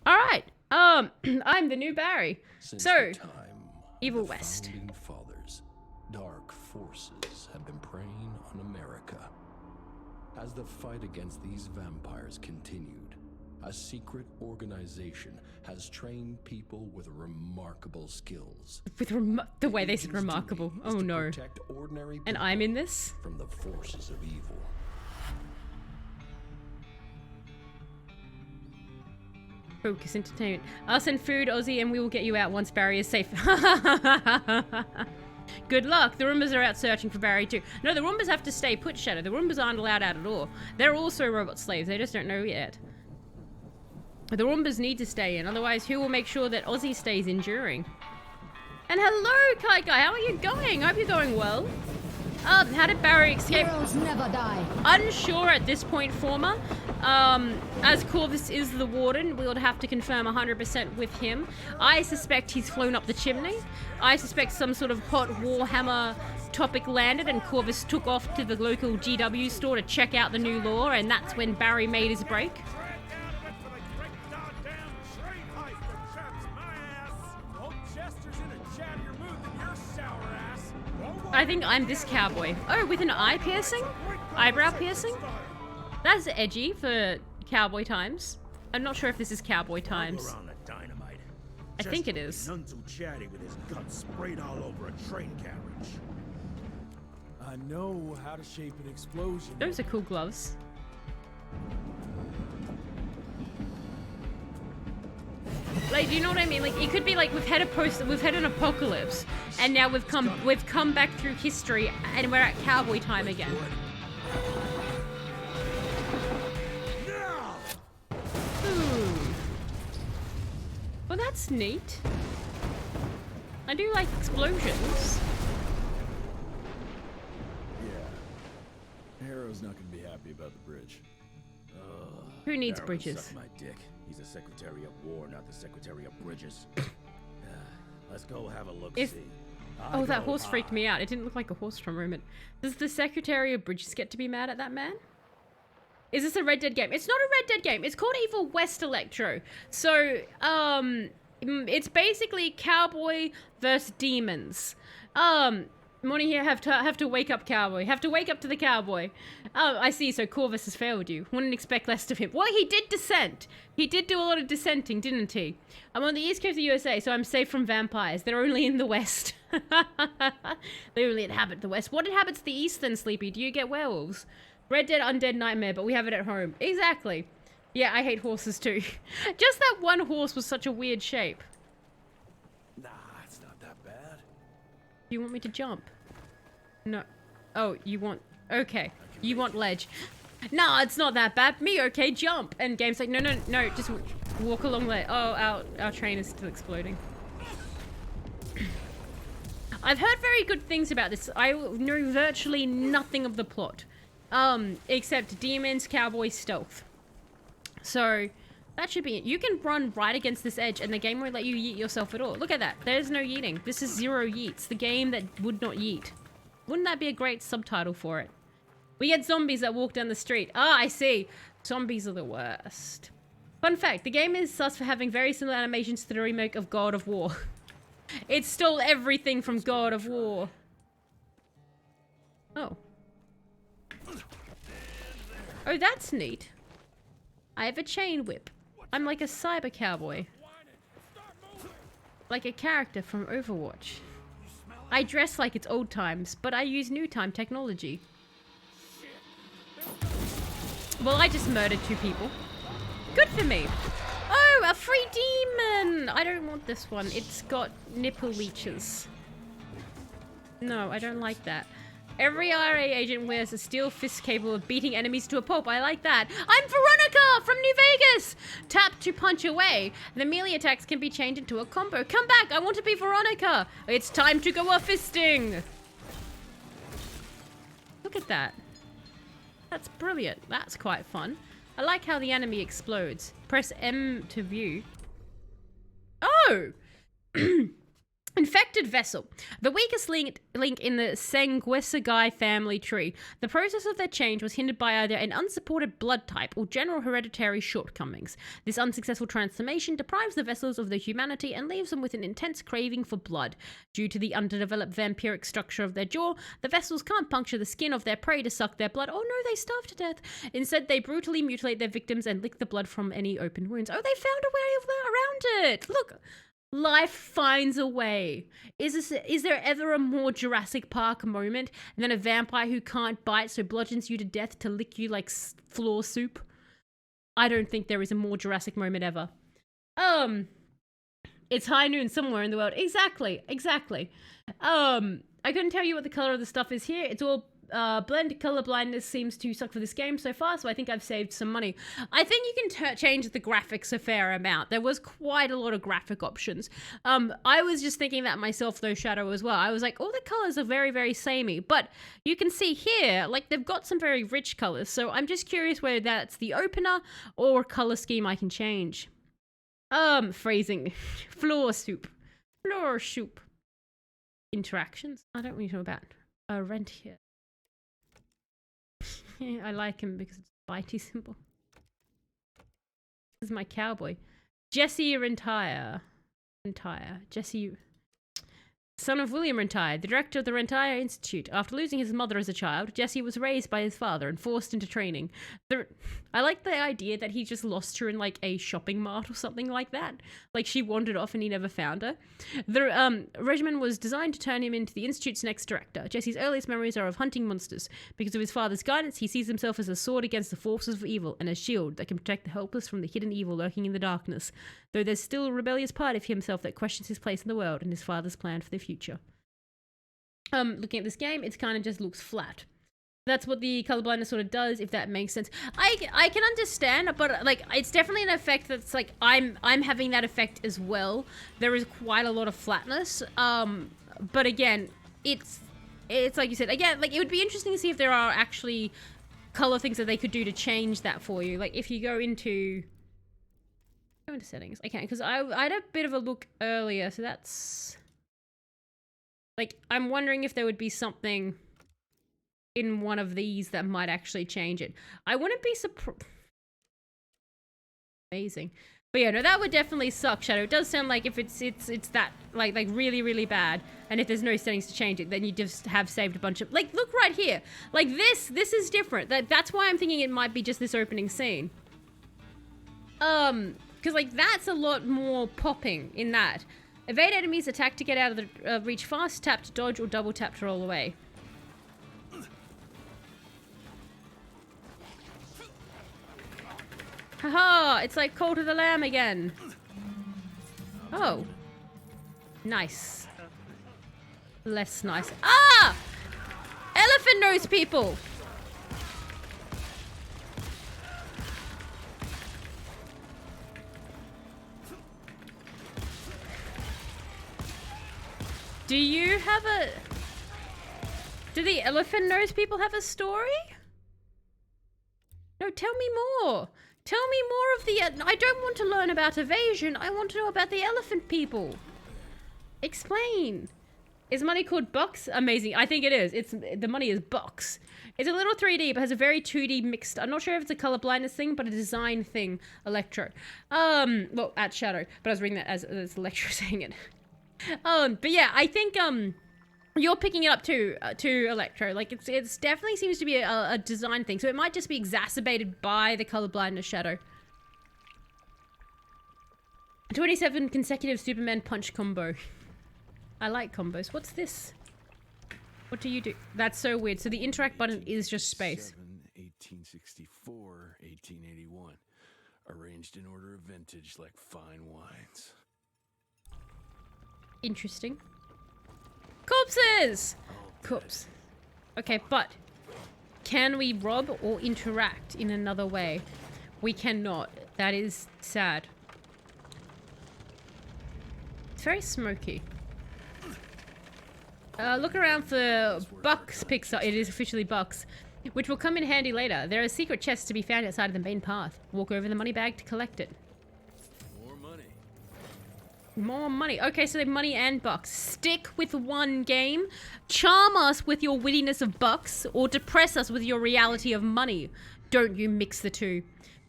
[SPEAKER 1] All right. I'm the new Barry.
[SPEAKER 3] Since
[SPEAKER 1] So,
[SPEAKER 3] the time
[SPEAKER 1] Evil
[SPEAKER 3] of the
[SPEAKER 1] West.
[SPEAKER 3] founding fathers, dark forces have been preying on America. Veronica. As the fight against these vampires continued, a secret organization has trained people with remarkable skills.
[SPEAKER 1] With the way they said remarkable. Oh no. And I'm in this?
[SPEAKER 3] From the forces of evil.
[SPEAKER 1] Focus Entertainment. I'll send food, Ozzy, and we will get you out once Barry is safe. Good luck. The Roombas are out searching for Barry too. No, the Roombas have to stay put, Shadow. The Roombas aren't allowed out at all. They're also robot slaves. They just don't know yet. The Roombas need to stay in. Otherwise, who will make sure that Ozzy stays enduring? And hello, Kite Guy. How are you going? I hope you're going well. How did Barry escape?
[SPEAKER 4] Heroes never die.
[SPEAKER 1] Unsure at this point, Former. As Corvus is the warden, we would have to confirm 100% with him. I suspect he's flown up the chimney. I suspect some sort of hot Warhammer topic landed and Corvus took off to the local GW store to check out the new lore, and that's when Barry made his break. I think I'm this cowboy. Oh, with an eye piercing? Eyebrow piercing? That's edgy for cowboy times. I'm not sure if this is cowboy times. I think it is.
[SPEAKER 2] None too chatty with his guts sprayed all over a train carriage.
[SPEAKER 5] I know how to shape an explosion.
[SPEAKER 1] Those are cool gloves. Like, do you know what I mean? Like, it could be like we've had an apocalypse, and now we've come back through history, and we're at cowboy time again. Well, that's neat. I do like explosions.
[SPEAKER 5] Yeah. Harrow's not gonna be happy about the bridge.
[SPEAKER 1] Who needs
[SPEAKER 2] Barrow
[SPEAKER 1] bridges?
[SPEAKER 2] suck my dick. He's the Secretary of War, not the Secretary of Bridges. Let's go have a look-see.
[SPEAKER 1] Oh, that horse freaked me out. It didn't look like a horse for a moment. Does the Secretary of Bridges get to be mad at that man? Is this a Red Dead game? It's not a Red Dead game. It's called Evil West Electro. So, it's basically cowboy versus demons. Morning here, have to wake up, cowboy. Have to wake up to the cowboy. Oh, I see. So Corvus has failed you. Wouldn't expect less of him. Well, he did dissent. He did do a lot of dissenting, didn't he? I'm on the east coast of the USA, so I'm safe from vampires. They're only in the west. They only inhabit the west. What inhabits the east then, Sleepy? Do you get werewolves? Red Dead Undead Nightmare, but we have it at home. Exactly. Yeah, I hate horses too. Just that one horse was such a weird shape.
[SPEAKER 5] Nah, it's not that bad.
[SPEAKER 1] Do you want me to jump? No. Oh, you want... Okay. You want ledge. No, it's not that bad. Me, okay, jump. And game's like, no, just walk along there. Oh, our train is still exploding. I've heard very good things about this. I know virtually nothing of the plot. Except demons, cowboy, stealth. So, that should be it. You can run right against this edge and the game won't let you yeet yourself at all. Look at that. There's no yeeting. This is zero yeets. The game that would not yeet. Wouldn't that be a great subtitle for it? We get zombies that walk down the street. Ah, I see. Zombies are the worst. Fun fact, the game is sus for having very similar animations to the remake of God of War. It stole everything from God of War. Oh. Oh, that's neat. I have a chain whip. I'm like a cyber cowboy. Like a character from Overwatch. I dress like it's old times, but I use new time technology. Well, I just murdered 2 people. Good for me. Oh, a free demon! I don't want this one. It's got nipple leeches. No, I don't like that. Every RA agent wears a steel fist capable of beating enemies to a pulp. I like that. I'm Veronica from New Vegas! Tap to punch away. The melee attacks can be changed into a combo. Come back! I want to be Veronica! It's time to go a-fisting! Look at that. That's brilliant. That's quite fun. I like how the enemy explodes. Press M to view. Oh! Infected vessel. The weakest link in the Sanguisagai family tree. The process of their change was hindered by either an unsupported blood type or general hereditary shortcomings. This unsuccessful transformation deprives the vessels of their humanity and leaves them with an intense craving for blood. Due to the underdeveloped vampiric structure of their jaw, the vessels can't puncture the skin of their prey to suck their blood. Oh no, they starve to death. Instead, they brutally mutilate their victims and lick the blood from any open wounds. Oh, they found a way of that around it. Look. Life finds a way. Is there ever a more Jurassic Park moment than a vampire who can't bite, so bludgeons you to death to lick you like floor soup? I don't think there is a more Jurassic moment ever. It's high noon somewhere in the world. Exactly. I couldn't tell you what the color of the stuff is here. It's all blend. Color blindness seems to suck for this game so far, so I think I've saved some money. I think you can change the graphics a fair amount. There was quite a lot of graphic options. I was just thinking that myself though, Shadow, as well. I was like, all the colors are very, very samey, but you can see here, like, they've got some very rich colors, so I'm just curious whether that's the opener or color scheme I can change. Phrasing. Floor soup. Interactions. I don't really know about rent here. I like him because it's a bitey symbol. This is my cowboy. Jesse Rentire. Jesse... Son of William Rentire, the director of the Rentire Institute. After losing his mother as a child, Jesse was raised by his father and forced into training. I like the idea that he just lost her in like a shopping mart or something like that. Like she wandered off and he never found her. The regimen was designed to turn him into the Institute's next director. Jesse's earliest memories are of hunting monsters. Because of his father's guidance, he sees himself as a sword against the forces of evil and a shield that can protect the helpless from the hidden evil lurking in the darkness. Though there's still a rebellious part of himself that questions his place in the world and his father's plan for the future. Looking at this game, it kind of just looks flat. That's what the colorblindness sort of does, if that makes sense. I can understand, but like it's definitely an effect that's like I'm having that effect as well. There is quite a lot of flatness. But again, it's like you said, again, like it would be interesting to see if there are actually color things that they could do to change that for you. Like if you go into settings, I can, because I had a bit of a look earlier, so that's like I'm wondering if there would be something in one of these that might actually change it. I wouldn't be surprised. Amazing. But yeah, no, that would definitely suck, Shadow. It does sound like if it's that like really, really bad, and if there's no settings to change it, then you just have saved a bunch of, like, look right here. Like this is different. That's why I'm thinking it might be just this opening scene. Because like that's a lot more popping in that. Evade enemies, attack to get out of the reach fast, tap to dodge, or double tap to roll away. Haha, it's like Call to the Lamb again. Oh. Nice. Less nice. Ah! Elephant nose people! Do you have a... Do the elephant nose people have a story? No, tell me more. Tell me more of the... I don't want to learn about evasion. I want to know about the elephant people. Explain. Is money called bucks? Amazing. I think it is. The money is bucks. It's a little 3D, but has a very 2D mixed... I'm not sure if it's a color blindness thing, but a design thing. Electro. Well, at Shadow. But I was reading that as Electro saying it. But yeah, I think, you're picking it up too, Electro. Like, it's definitely seems to be a design thing. So it might just be exacerbated by the colorblindness, Shadow. 27 consecutive Superman punch combo. I like combos. What's this? What do you do? That's so weird. So the interact button is just space.
[SPEAKER 3] 1864, 1881. Arranged in order of vintage like fine wines.
[SPEAKER 1] Interesting. Corpses! Corpse. Okay, but can we rob or interact in another way? We cannot. That is sad. It's very smoky. Look around for Bucks Pixar. It is officially Bucks, which will come in handy later. There are secret chests to be found outside of the main path. Walk over the money bag to collect it.
[SPEAKER 3] More money.
[SPEAKER 1] More money. Okay, so they have money and bucks. Stick with one game. Charm us with your wittiness of bucks, or depress us with your reality of money. Don't you mix the two.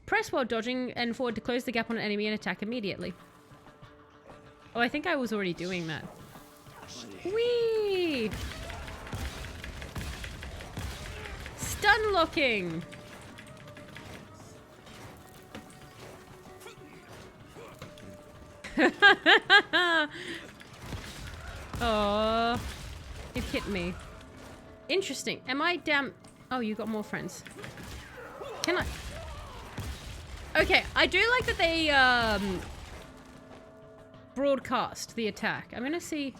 [SPEAKER 1] Press while dodging and forward to close the gap on an enemy and attack immediately. Oh, I think I was already doing that. Whee! Stun locking! Oh, it hit me. Interesting. Am I damn... Oh, you got more friends. Can I... Okay, I do like that they broadcast the attack. I'm gonna see...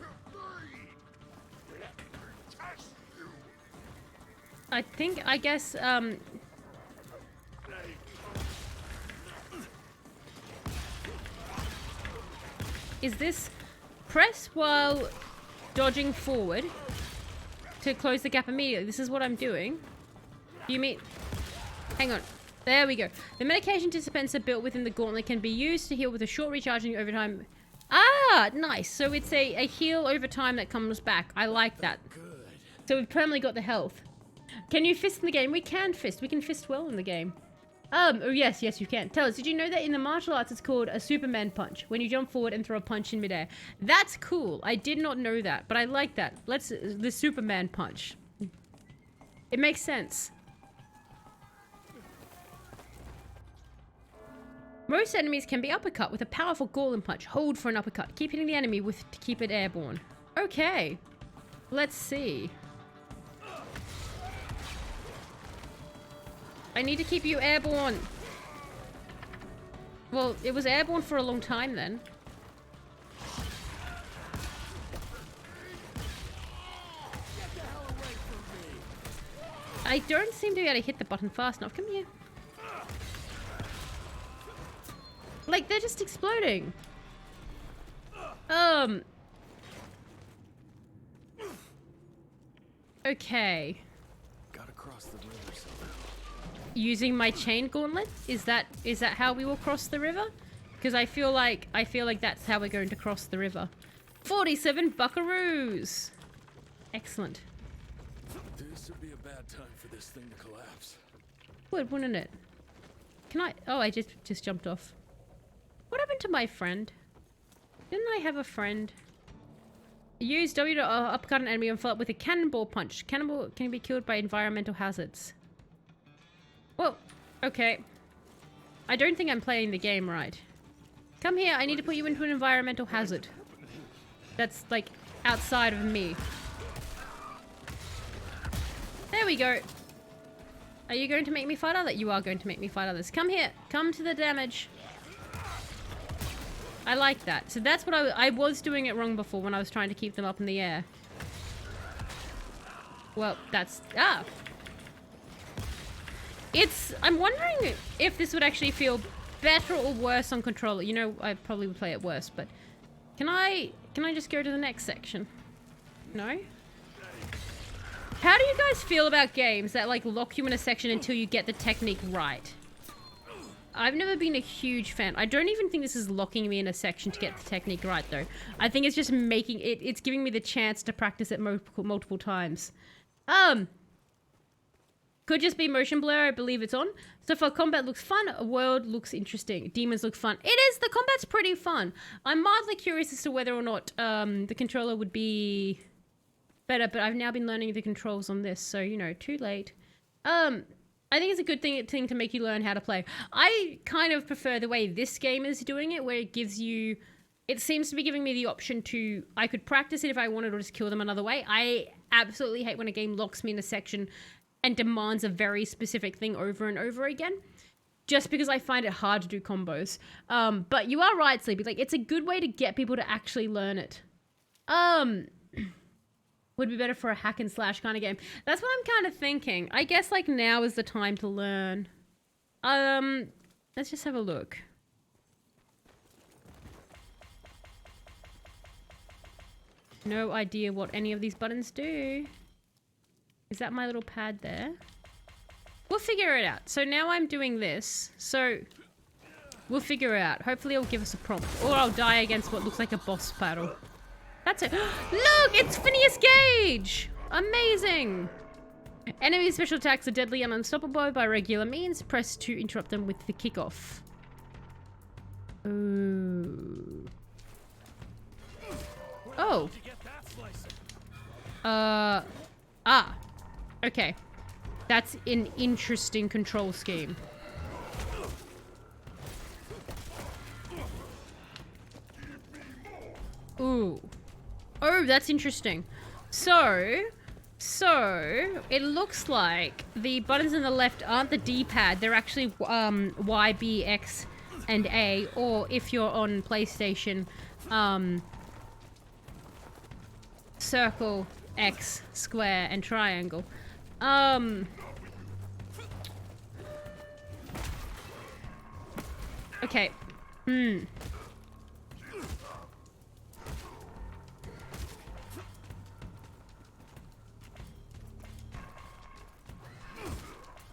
[SPEAKER 1] I guess is this press while dodging forward to close the gap immediately? This is what I'm doing. You mean... Hang on. There we go. The medication dispenser built within the gauntlet can be used to heal with a short recharging over time. Ah, nice. So it's a heal over time that comes back. I like that. So we've permanently got the health. Can you fist in the game? We can fist. We can fist well in the game. Oh yes, you can. Tell us, did you know that in the martial arts it's called a Superman punch, when you jump forward and throw a punch in midair? That's cool. I did not know that, but I like that. The Superman punch. It makes sense. Most enemies can be uppercut with a powerful golem punch. Hold for an uppercut. Keep hitting the enemy to keep it airborne. Okay. Let's see. I need to keep you airborne. Well, it was airborne for a long time then. I don't seem to be able to hit the button fast enough. Come here. Like, they're just exploding. Okay.
[SPEAKER 3] Gotta cross the river somehow.
[SPEAKER 1] Using my chain gauntlet? Is that how we will cross the river? Because I feel like that's how we're going to cross the river. 47 buckaroos. Excellent.
[SPEAKER 3] This would be a bad time for this thing to collapse.
[SPEAKER 1] Would, wouldn't it? Can I... Oh, I just jumped off. What happened to my friend? Didn't I have a friend? Use W to uppercut an enemy and follow up with a cannonball punch. Cannonball can be killed by environmental hazards. Well, okay. I don't think I'm playing the game right. Come here, I need to put you into an environmental hazard. That's, like, outside of me. There we go. Are you going to make me fight others? You are going to make me fight others. Come here. Come to the damage. I like that. So that's what I was doing it wrong before when I was trying to keep them up in the air. Well, that's... Ah! I'm wondering if this would actually feel better or worse on controller. You know, I probably would play it worse, but... Can I just go to the next section? No? How do you guys feel about games that, like, lock you in a section until you get the technique right? I've never been a huge fan. I don't even think this is locking me in a section to get the technique right, though. I think it's just making it... It's giving me the chance to practice it multiple times. Could just be motion blur. I believe it's on. So far, combat looks fun. World looks interesting. Demons look fun. It is. The combat's pretty fun. I'm mildly curious as to whether or not the controller would be better, but I've now been learning the controls on this, so, you know, too late. I think it's a good thing to make you learn how to play. I kind of prefer the way this game is doing it, where it gives you... It seems to be giving me the option to... I could practice it if I wanted, or just kill them another way. I absolutely hate when a game locks me in a section and demands a very specific thing over and over again, just because I find it hard to do combos. But you are right, Sleepy. Like, it's a good way to get people to actually learn it. Would be better for a hack and slash kind of game. That's what I'm kind of thinking. I guess, like, now is the time to learn. Let's just have a look. No idea what any of these buttons do. Is that my little pad there? We'll figure it out. So now I'm doing this. So We'll figure it out. Hopefully it'll give us a prompt. Or I'll die against what looks like a boss battle. That's it. Look! It's Phineas Gage! Amazing! Enemy special attacks are deadly and unstoppable by regular means. Press to interrupt them with the kickoff. Ooh. Oh. Okay. That's an interesting control scheme. Ooh. Oh, that's interesting. So, it looks like the buttons on the left aren't the D-pad. They're actually Y, B, X, and A. Or if you're on PlayStation, circle, X, square, and triangle. Okay.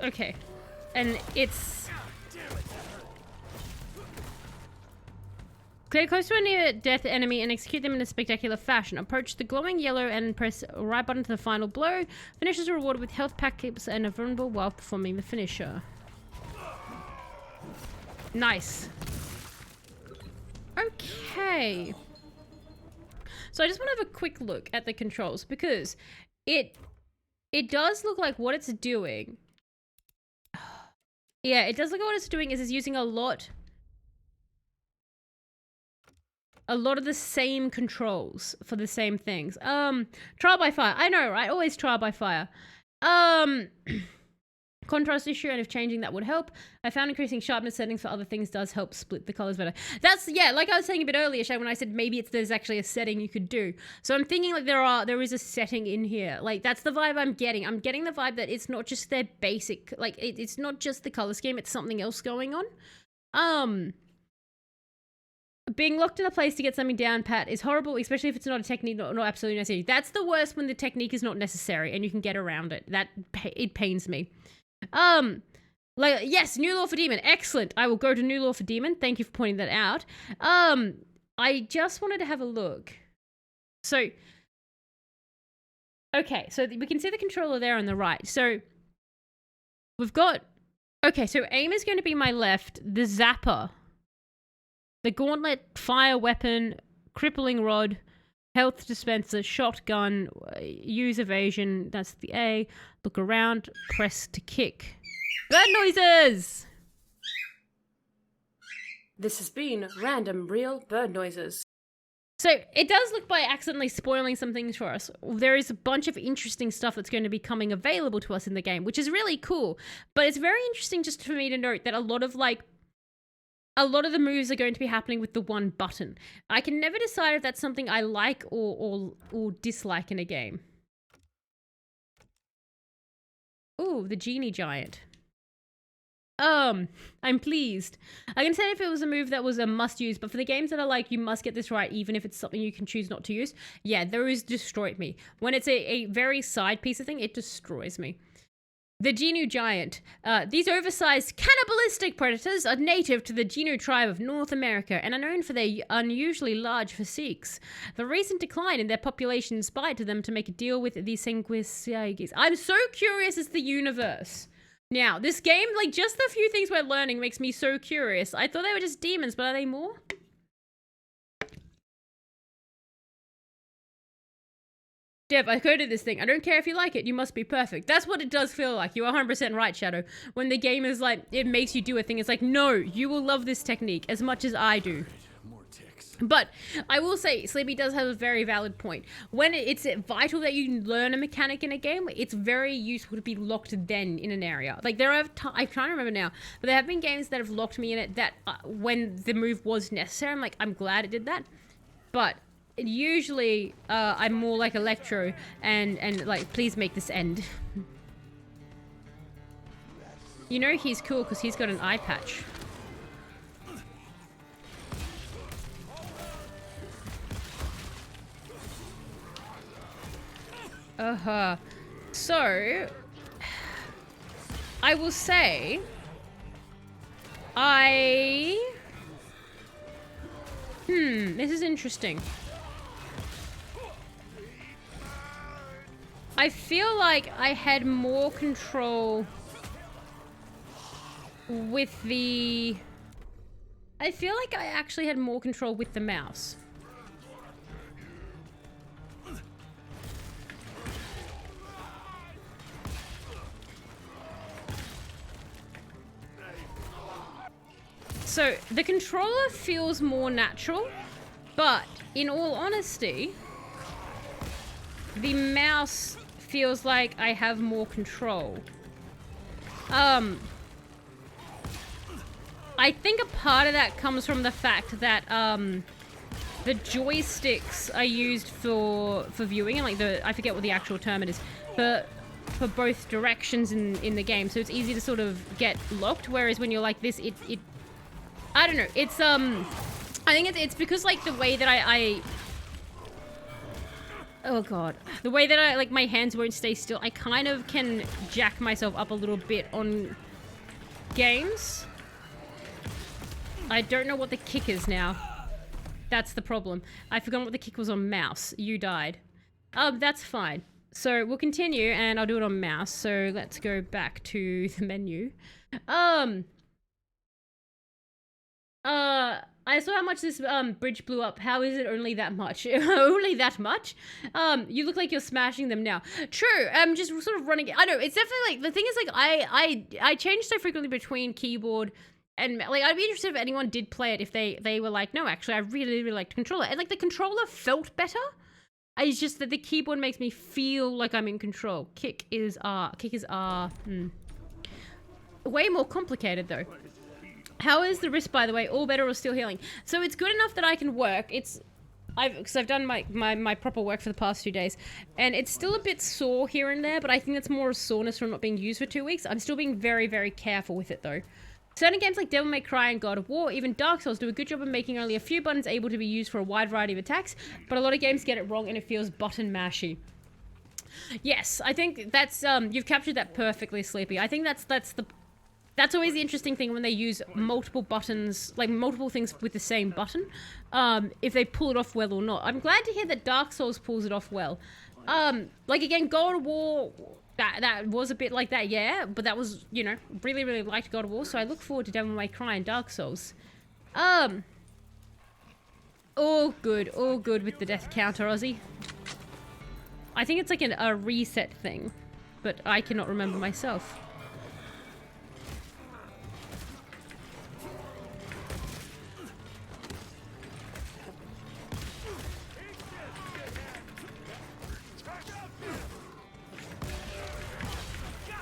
[SPEAKER 1] Okay. And it's... Get close to a near-death enemy and execute them in a spectacular fashion. Approach the glowing yellow and press right button to the final blow. Finishers are rewarded with health packets and are vulnerable while performing the finisher. Nice. Okay. So I just want to have a quick look at the controls because it does look like what it's doing. Yeah, it does look like what it's doing is it's using a lot of the same controls for the same things. Trial by fire. I know, right? Always trial by fire. Contrast issue, and if changing that would help. I found increasing sharpness settings for other things does help split the colors better. That's, yeah, like I was saying a bit earlier, Shay, when I said maybe there's actually a setting you could do. So I'm thinking like there is a setting in here. Like that's the vibe I'm getting. I'm getting the vibe that it's not just their basic, like it's not just the color scheme, it's something else going on. Being locked in a place to get something down pat is horrible, especially if it's not a technique, not absolutely necessary. That's the worst when the technique is not necessary and you can get around it. It pains me. Like, yes, New Law for Demon. Excellent. I will go to New Law for Demon. Thank you for pointing that out. I just wanted to have a look. So, okay, so we can see the controller there on the right. So, we've got, okay, so aim is going to be my left, the zapper, the gauntlet, fire weapon, crippling rod, health dispenser, shotgun, use evasion, that's the A, look around, press to kick. Bird noises!
[SPEAKER 4] This has been Random Real Bird Noises.
[SPEAKER 1] So it does look by accidentally spoiling some things for us. There is a bunch of interesting stuff that's going to be coming available to us in the game, which is really cool. But it's very interesting just for me to note that a lot of the moves are going to be happening with the one button. I can never decide if that's something I like or dislike in a game. Ooh, the genie giant. I'm pleased. I can say if it was a move that was a must use, but for the games that are like, you must get this right, even if it's something you can choose not to use, yeah, those destroyed me. When it's a very side piece of thing, it destroys me. The Genu Giant. These oversized cannibalistic predators are native to the Genu tribe of North America and are known for their unusually large physiques. The recent decline in their population inspired them to make a deal with the Senquisiagis. I'm so curious as the universe. Now, this game, like, just the few things we're learning makes me so curious. I thought they were just demons, but are they more? Dev, I coded this thing. I don't care if you like it. You must be perfect. That's what it does feel like. You are 100% right, Shadow. When the game is like, it makes you do a thing. It's like, no, you will love this technique as much as I do. But I will say, Sleepy does have a very valid point. When it's vital that you learn a mechanic in a game, it's very useful to be locked then in an area. Like there are, I can't remember now, but there have been games that have locked me in it that when the move was necessary, I'm like, I'm glad it did that. But usually I'm more like Electro and like, please make this end. You know he's cool because he's got an eye patch. So, I will say, I This is interesting. I feel like I had more control with the... I feel like I actually had more control with the mouse. So, the controller feels more natural, but in all honesty, the mouse feels like I have more control. I think a part of that comes from the fact that the joysticks are used for viewing, and like I forget what the actual term it is, for both directions in the game, so it's easy to sort of get locked, whereas when you're like this, it I don't know, it's I think it's because like the way that I oh god, the way that I like my hands won't stay still, I kind of can jack myself up a little bit on games. I don't know what the kick is now. That's the problem. I forgot what the kick was on mouse. You died. That's fine. So we'll continue and I'll do it on mouse. So let's go back to the menu. I saw how much this bridge blew up. How is it only that much? Only that much? You look like you're smashing them now. True. I'm just sort of running. I know, it's definitely like, the thing is like I change so frequently between keyboard and like, I'd be interested if anyone did play it, if they were like, no, actually I really liked the controller. And like the controller felt better. It's just that the keyboard makes me feel like I'm in control. Kick is R. Way more complicated though. How is the wrist, by the way? All better or still healing? So it's good enough that I can work. Because I've done my proper work for the past 2 days. And it's still a bit sore here and there, but I think that's more a soreness from not being used for 2 weeks. I'm still being very, very careful with it though. Certain games like Devil May Cry and God of War, even Dark Souls, do a good job of making only a few buttons able to be used for a wide variety of attacks, but a lot of games get it wrong and it feels button mashy. Yes, I think that's, you've captured that perfectly, Sleepy. I think that's always the interesting thing when they use multiple buttons, like multiple things with the same button, if they pull it off well or not. I'm glad to hear that Dark Souls pulls it off well. Like again, God of War, that was a bit like that, yeah, but that was, you know, really liked God of War, so I look forward to Devil May Cry and Dark Souls. All good with the death counter, Ozzy. I think it's like a reset thing, but I cannot remember myself.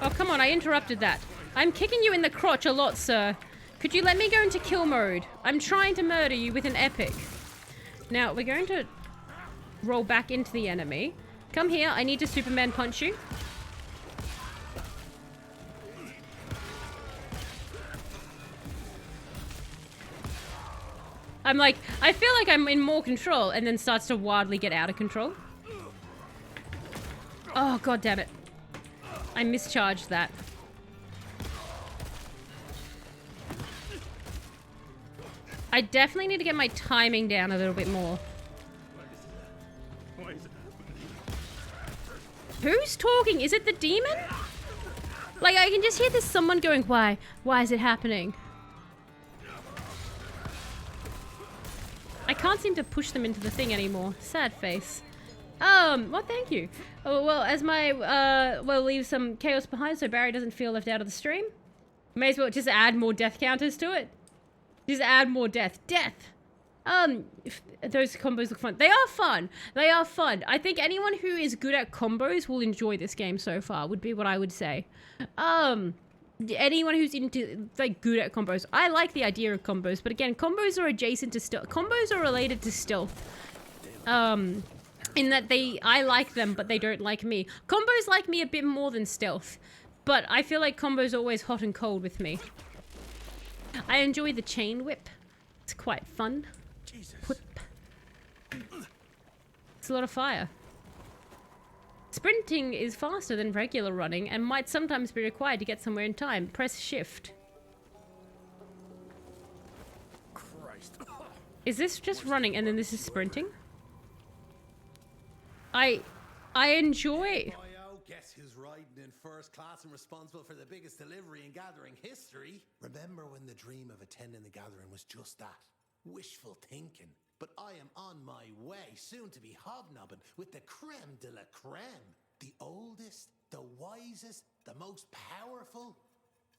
[SPEAKER 1] Oh, come on, I interrupted that. I'm kicking you in the crotch a lot, sir. Could you let me go into kill mode? I'm trying to murder you with an epic. Now, we're going to roll back into the enemy. Come here, I need to Superman punch you. I'm like, I feel like I'm in more control, and then starts to wildly get out of control. Oh, god damn it. I mischarged that. I definitely need to get my timing down a little bit more. Who's talking? Is it the demon? Like, I can just hear there's someone going, why? Why is it happening? I can't seem to push them into the thing anymore. Sad face. Well, thank you. Oh, well, as my, we'll leave some chaos behind so Barry doesn't feel left out of the stream. May as well just add more death counters to it. Just add more death. Death! Those combos look fun. They are fun. They are fun. I think anyone who is good at combos will enjoy this game so far, would be what I would say. Anyone who's into, like, good at combos. I like the idea of combos, but again, combos are adjacent to stealth. Combos are related to stealth. In that I like them, but they don't like me. Combos like me a bit more than stealth, but I feel like combos are always hot and cold with me. I enjoy the chain whip. It's quite fun. Whip. It's a lot of fire. Sprinting is faster than regular running and might sometimes be required to get somewhere in time. Press shift.
[SPEAKER 2] Christ.
[SPEAKER 1] Is this just running and then this is sprinting? I enjoy...
[SPEAKER 6] Guess who's riding in first class and responsible for the biggest delivery in gathering history? Remember when the dream of attending the gathering was just that? Wishful thinking. But I am on my way, soon to be hobnobbing with the creme de la creme. The oldest, the wisest, the most powerful.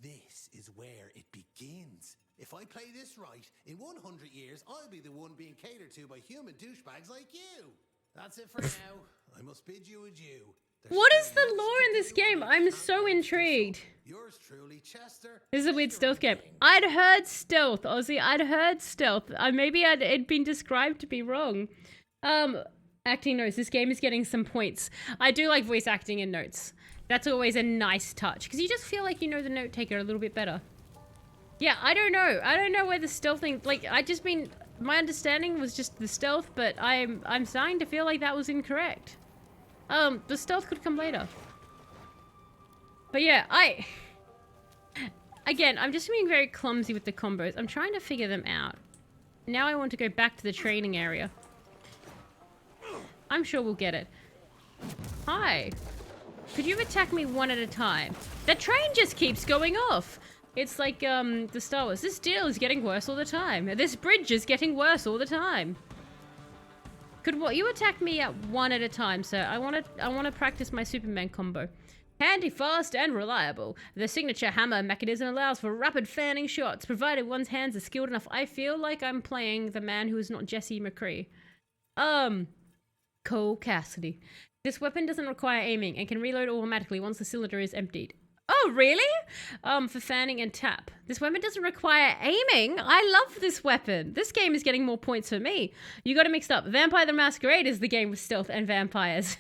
[SPEAKER 6] This is where it begins. If I play this right, in 100 years, I'll be the one being catered to by human douchebags like you. That's it for now. I must bid you adieu.
[SPEAKER 1] What is the lore in this game? I'm so intrigued.
[SPEAKER 6] Yours truly, Chester.
[SPEAKER 1] This is a weird stealth game. I'd heard stealth, Ozzy. I'd heard stealth. Maybe it'd been described to be wrong. Acting notes. This game is getting some points. I do like voice acting in notes. That's always a nice touch because you just feel like you know the note taker a little bit better. Yeah, I don't know. I don't know where the stealth thing. Like, my understanding was just the stealth, but I'm starting to feel like that was incorrect. The stealth could come later. But yeah, again, I'm just being very clumsy with the combos. I'm trying to figure them out. Now I want to go back to the training area. I'm sure we'll get it. Hi. Could you attack me one at a time? The train just keeps going off. It's like, the Star Wars. This deal is getting worse all the time. This bridge is getting worse all the time. Could you attack me at one at a time, sir? I want to practice my Superman combo. Handy, fast, and reliable. The signature hammer mechanism allows for rapid fanning shots, provided one's hands are skilled enough. I feel like I'm playing the man who is not Jesse McCree. Cole Cassidy. This weapon doesn't require aiming and can reload automatically once the cylinder is emptied. Oh, really? For fanning and tap. This weapon doesn't require aiming. I love this weapon. This game is getting more points for me. You got it mixed up. Vampire the Masquerade is the game with stealth and vampires.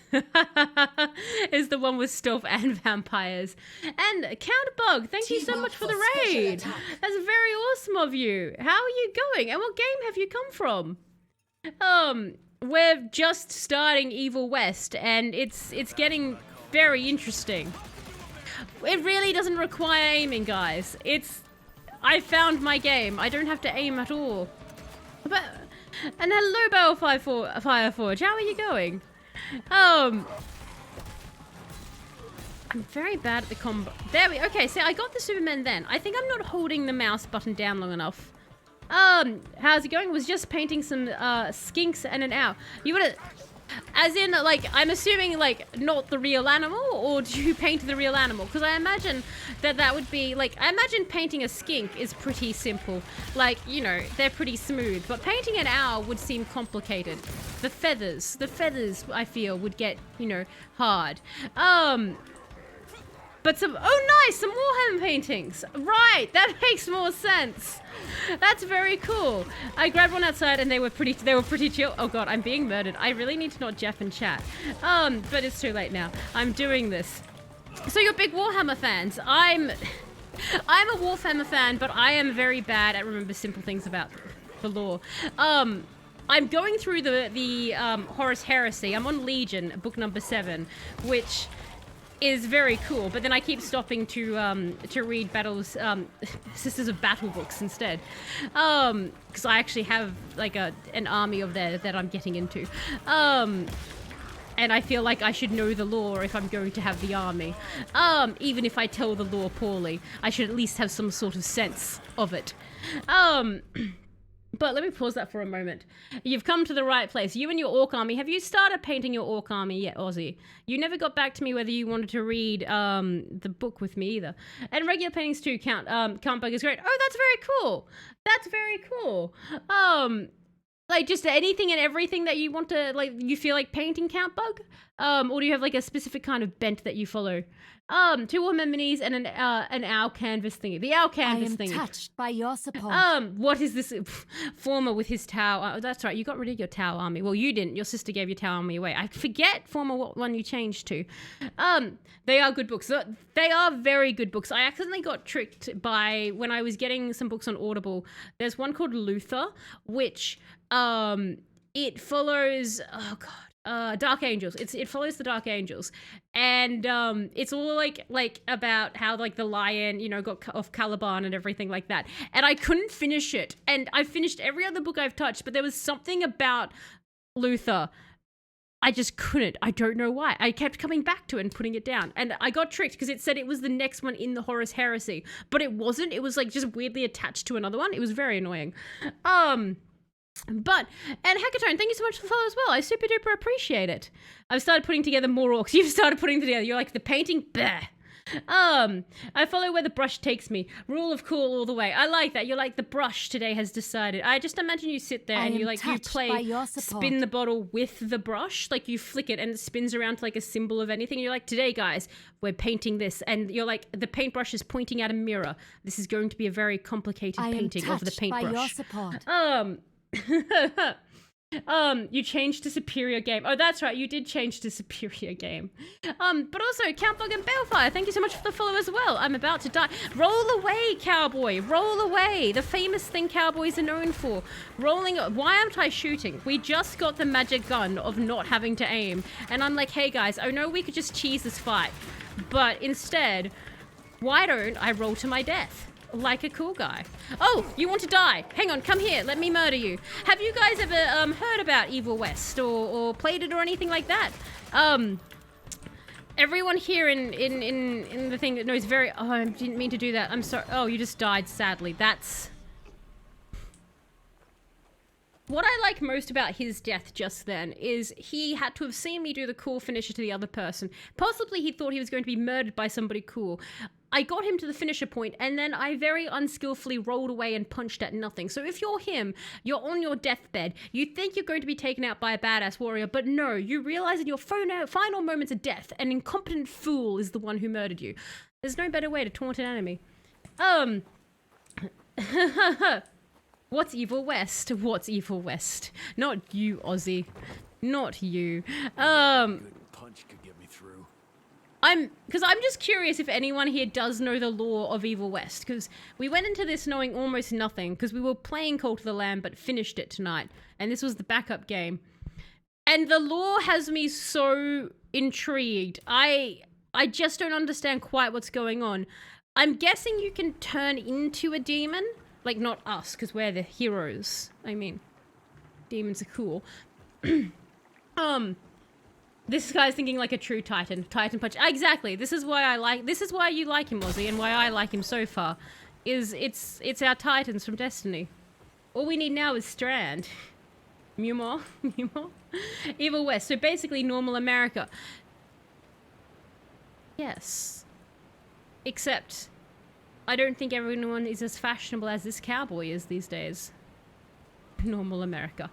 [SPEAKER 1] Is the one with stealth and vampires. And Count Bug, thank you so much for the raid. That's very awesome of you. How are you going? And what game have you come from? We're just starting Evil West, and it's getting very interesting. It really doesn't require aiming, guys. I found my game. I don't have to aim at all. But, and hello, Fireforge. How are you going? I'm very bad at the combo. Okay, so I got the Superman then. I think I'm not holding the mouse button down long enough. How's it going? Was just painting some, skinks and an owl. You wanna... As in, like, I'm assuming, like, not the real animal, or do you paint the real animal? Because I imagine that would be, like, I imagine painting a skink is pretty simple. Like, you know, they're pretty smooth. But painting an owl would seem complicated. The feathers, I feel, would get, you know, hard. But some Warhammer paintings. Right, that makes more sense. That's very cool. I grabbed one outside and they were pretty chill. Oh god, I'm being murdered. I really need to not Jeff and chat. But it's too late now. I'm doing this. So you're big Warhammer fans. I'm a Warhammer fan, but I am very bad at remember simple things about the lore. I'm going through the Horus Heresy. I'm on Legion, book number 7, which is very cool, but then I keep stopping to read Sisters of Battle books instead, because I actually have like an army of that I'm getting into, and I feel like I should know the lore if I'm going to have the army, even if I tell the lore poorly, I should at least have some sort of sense of it. But let me pause that for a moment. You've come to the right place. You and your orc army. Have you started painting your orc army yet, Ozzy? You never got back to me whether you wanted to read the book with me either. And regular paintings too. Count Bug is great. Oh, that's very cool. That's very cool. Like just anything and everything that you want to, like, you feel like painting, Count Bug? Or do you have like a specific kind of bent that you follow? 2 Warhammer minis and an owl canvas thingy. The owl canvas thingy.
[SPEAKER 7] I am touched by your support.
[SPEAKER 1] What is this? Former with his Tau. Oh, that's right. You got rid of your Tau army. Well, you didn't. Your sister gave your Tau army away. I forget Former what one you changed to. They are good books. They are very good books. I accidentally got tricked by when I was getting some books on Audible. There's one called Luther, which it follows. Oh god. Dark Angels. It follows the Dark Angels, and it's all like about how like the lion, you know, got off Caliban and everything like that. And I couldn't finish it, and I finished every other book I've touched, but there was something about Luther. I just couldn't. I don't know why. I kept coming back to it and putting it down, and I got tricked because it said it was the next one in the Horus Heresy, but it wasn't. It was like just weirdly attached to another one. It was very annoying. But, and Hackathon, thank you so much for the follow as well. I super duper appreciate it. I've started putting together more orcs. You've started putting them together. You're like, the painting? Bah. I follow where the brush takes me. Rule of cool all the way. I like that. You're like, the brush today has decided. I just imagine you sit there and you like, you play spin the bottle with the brush. Like you flick it and it spins around to like a symbol of anything. And you're like, today guys, we're painting this. And you're like, the paintbrush is pointing at a mirror. This is going to be a very complicated painting of the paintbrush.
[SPEAKER 7] By your support.
[SPEAKER 1] You changed to superior game. Oh, that's right, you did change to superior game. But also Countbug and Balefire, thank you so much for the follow as well. I'm about to die. Roll away, cowboy, roll away. The famous thing cowboys are known for. Rolling. Why aren't I shooting? We just got the magic gun of not having to aim, and I'm like, hey guys, I know we could just cheese this fight, but instead, why don't I roll to my death? Like a cool guy. Oh, you want to die? Hang on, come here. Let me murder you. Have you guys ever heard about Evil West or played it or anything like that? Everyone here in the thing that knows very. Oh, I didn't mean to do that. I'm sorry. Oh, you just died. Sadly, that's. What I like most about his death just then is he had to have seen me do the cool finisher to the other person. Possibly he thought he was going to be murdered by somebody cool. I got him to the finisher point, and then I very unskillfully rolled away and punched at nothing. So if you're him, you're on your deathbed, you think you're going to be taken out by a badass warrior, but no, you realize in your final moments of death, an incompetent fool is the one who murdered you. There's no better way to taunt an enemy. What's Evil West? What's Evil West? Not you, Ozzy. Not you.
[SPEAKER 3] Good punch could get me through.
[SPEAKER 1] Because I'm just curious if anyone here does know the lore of Evil West, because we went into this knowing almost nothing, because we were playing Cult of the Lamb but finished it tonight, and this was the backup game. And the lore has me so intrigued. I just don't understand quite what's going on. I'm guessing you can turn into a demon. Like, not us, because we're the heroes. I mean, demons are cool. This guy's thinking like a true Titan. Titan punch. Exactly. This is why you like him, Ozzy, and why I like him so far. It's our Titans from Destiny. All we need now is Strand. Mew more? Mew more? Evil West. So basically normal America. Yes. Except, I don't think everyone is as fashionable as this cowboy is these days. Normal America.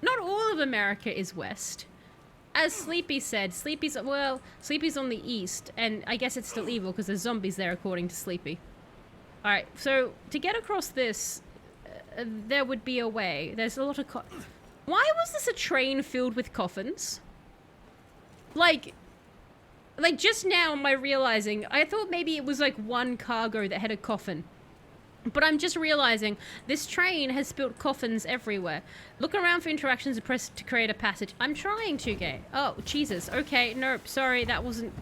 [SPEAKER 1] Not all of America is west. As Sleepy said, Sleepy's on the east, and I guess it's still evil because there's zombies there according to Sleepy. Alright, so to get across this, there would be a way. There's a lot of why was this a train filled with coffins? Like just now am I realizing, I thought maybe it was like one cargo that had a coffin. But I'm just realizing this train has spilt coffins everywhere. Look around for interactions and press to create a passage. I'm trying to, Gay. Oh, Jesus. Okay, nope. Sorry, that wasn't...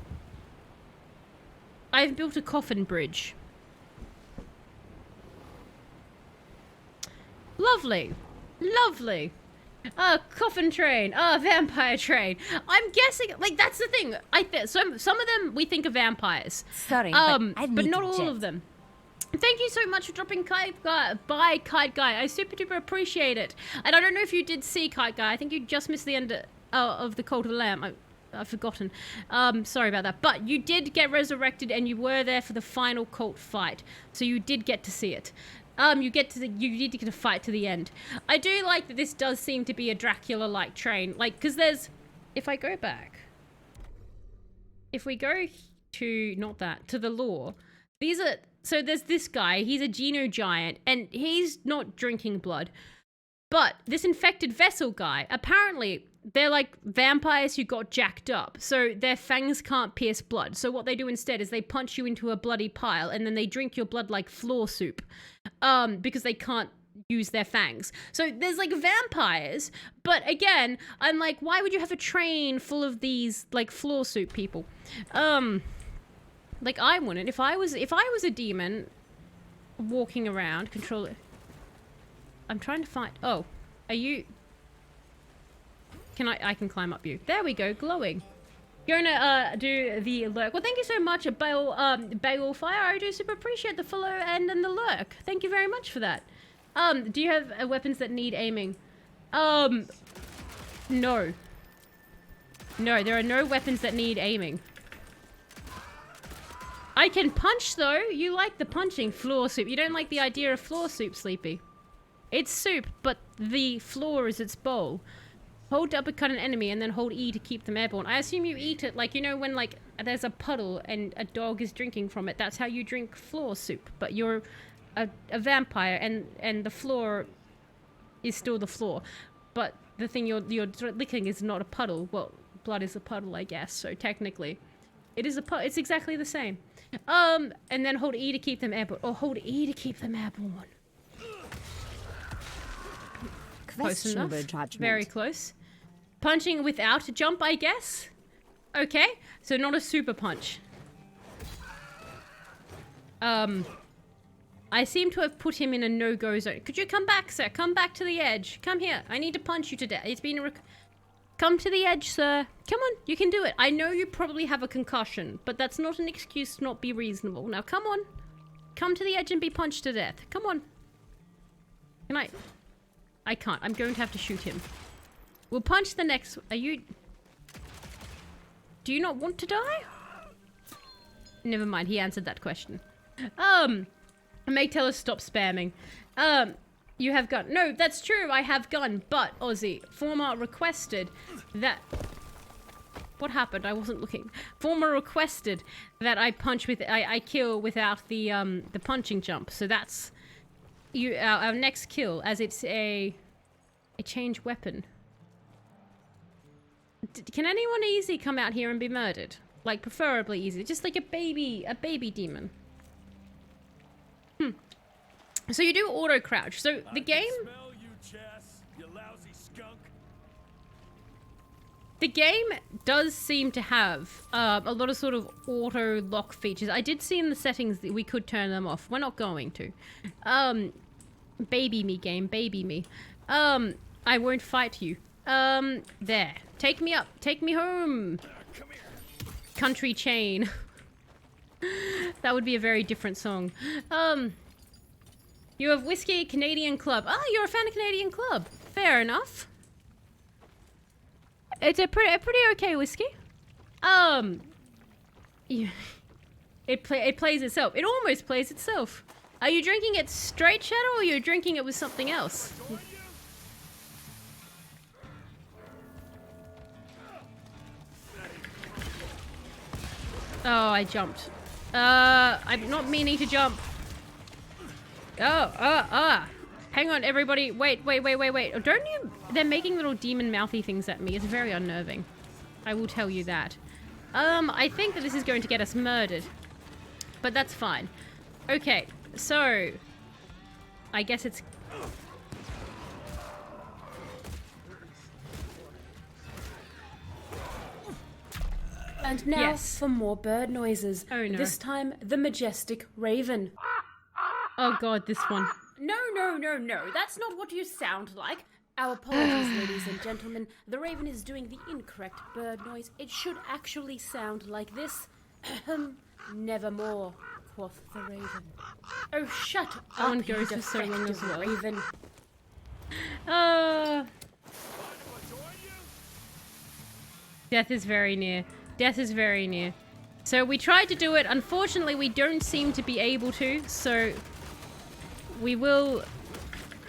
[SPEAKER 1] I've built a coffin bridge. Lovely. Lovely. Coffin train. Vampire train. I'm guessing, like, that's the thing. Some of them we think are vampires.
[SPEAKER 7] Sorry, but
[SPEAKER 1] not all of them. Thank you so much for dropping Kite Guy. Bye, Kite Guy. I super duper appreciate it. And I don't know if you did see Kite Guy. I think you just missed the end of the Cult of the Lamb. I've forgotten. Sorry about that. But you did get resurrected and you were there for the final cult fight. So you did get to see it. You did get to fight to the end. I do like that this does seem to be a Dracula-like train. Like, because there's... If I go back... If we go to... Not that. To the lore. These are... So there's this guy, he's a Geno giant, and he's not drinking blood. But this infected vessel guy, apparently they're like vampires who got jacked up, so their fangs can't pierce blood. So what they do instead is they punch you into a bloody pile, and then they drink your blood like floor soup, because they can't use their fangs. So there's like vampires, but again, I'm like, why would you have a train full of these like floor soup people? Like I wouldn't. If I was a demon walking around, control it. I'm trying to find. Oh, are you? Can I can climb up you. There we go, glowing. You're gonna do the lurk. Well, thank you so much, Bale Fire. I do super appreciate the follow and then the lurk. Thank you very much for that. Do you have weapons that need aiming? No. No, there are no weapons that need aiming. I can punch though. You like the punching, floor soup. You don't like the idea of floor soup, Sleepy. It's soup, but the floor is its bowl. Hold uppercut an enemy and then hold E to keep them airborne. I assume you eat it like, you know, when like there's a puddle and a dog is drinking from it. That's how you drink floor soup. But you're a vampire and the floor is still the floor. But the thing you're licking is not a puddle. Well, blood is a puddle, I guess. So technically, it is a puddle. It's exactly the same. And then hold E to keep them airborne. Or hold E to keep them airborne. Close enough. Very close. Punching without a jump, I guess. Okay, so not a super punch. I seem to have put him in a no-go zone. Could you come back, sir? Come back to the edge. Come here. I need to punch you to death. It's been a come to the edge, sir. Come on, you can do it. I know you probably have a concussion, but that's not an excuse to not be reasonable. Now, come on. Come to the edge and be punched to death. Come on. Can I can't. I'm going to have to shoot him. We'll punch the next... Are you... Do you not want to die? Never mind, he answered that question. May tell us stop spamming. You have gun. No, that's true, I have gun, but, Ozzy, Former requested that... What happened? I wasn't looking. Former requested that I punch with... I kill without the punching jump, so that's... our next kill, as it's a change weapon. Can anyone easy come out here and be murdered? Like, preferably easy. Just like a baby demon. So you do auto crouch. So the game...
[SPEAKER 5] Smell you, Chess, you lousy skunk.
[SPEAKER 1] The game does seem to have a lot of sort of auto lock features. I did see in the settings that we could turn them off. We're not going to. Baby me game, baby me. I won't fight you. There. Take me up. Take me home.
[SPEAKER 5] Come here.
[SPEAKER 1] Country chain. That would be a very different song. You have Whiskey Canadian Club. Ah, you're a fan of Canadian Club. Fair enough. It's a pretty okay whiskey. It plays itself. It almost plays itself. Are you drinking it straight, Shadow, or are you drinking it with something else? Oh, I jumped. I'm not meaning to jump. Hang on, everybody. Wait. Don't you... They're making little demon mouthy things at me. It's very unnerving. I will tell you that. I think that this is going to get us murdered. But that's fine. Okay, so... I guess it's...
[SPEAKER 4] And now
[SPEAKER 1] Yes.
[SPEAKER 4] for more bird noises.
[SPEAKER 1] Oh, no.
[SPEAKER 4] This time, the majestic raven.
[SPEAKER 1] Oh god, this one.
[SPEAKER 4] No. That's not what you sound like. Our apologies, ladies and gentlemen. The raven is doing the incorrect bird noise. It should actually sound like this. Nevermore, quoth the raven. Oh, shut up,
[SPEAKER 1] That one
[SPEAKER 4] you
[SPEAKER 1] goes for so long as
[SPEAKER 4] defective
[SPEAKER 1] well.
[SPEAKER 4] raven.
[SPEAKER 1] Death is very near. Death is very near. So we tried to do it. Unfortunately, we don't seem to be able to. So we will...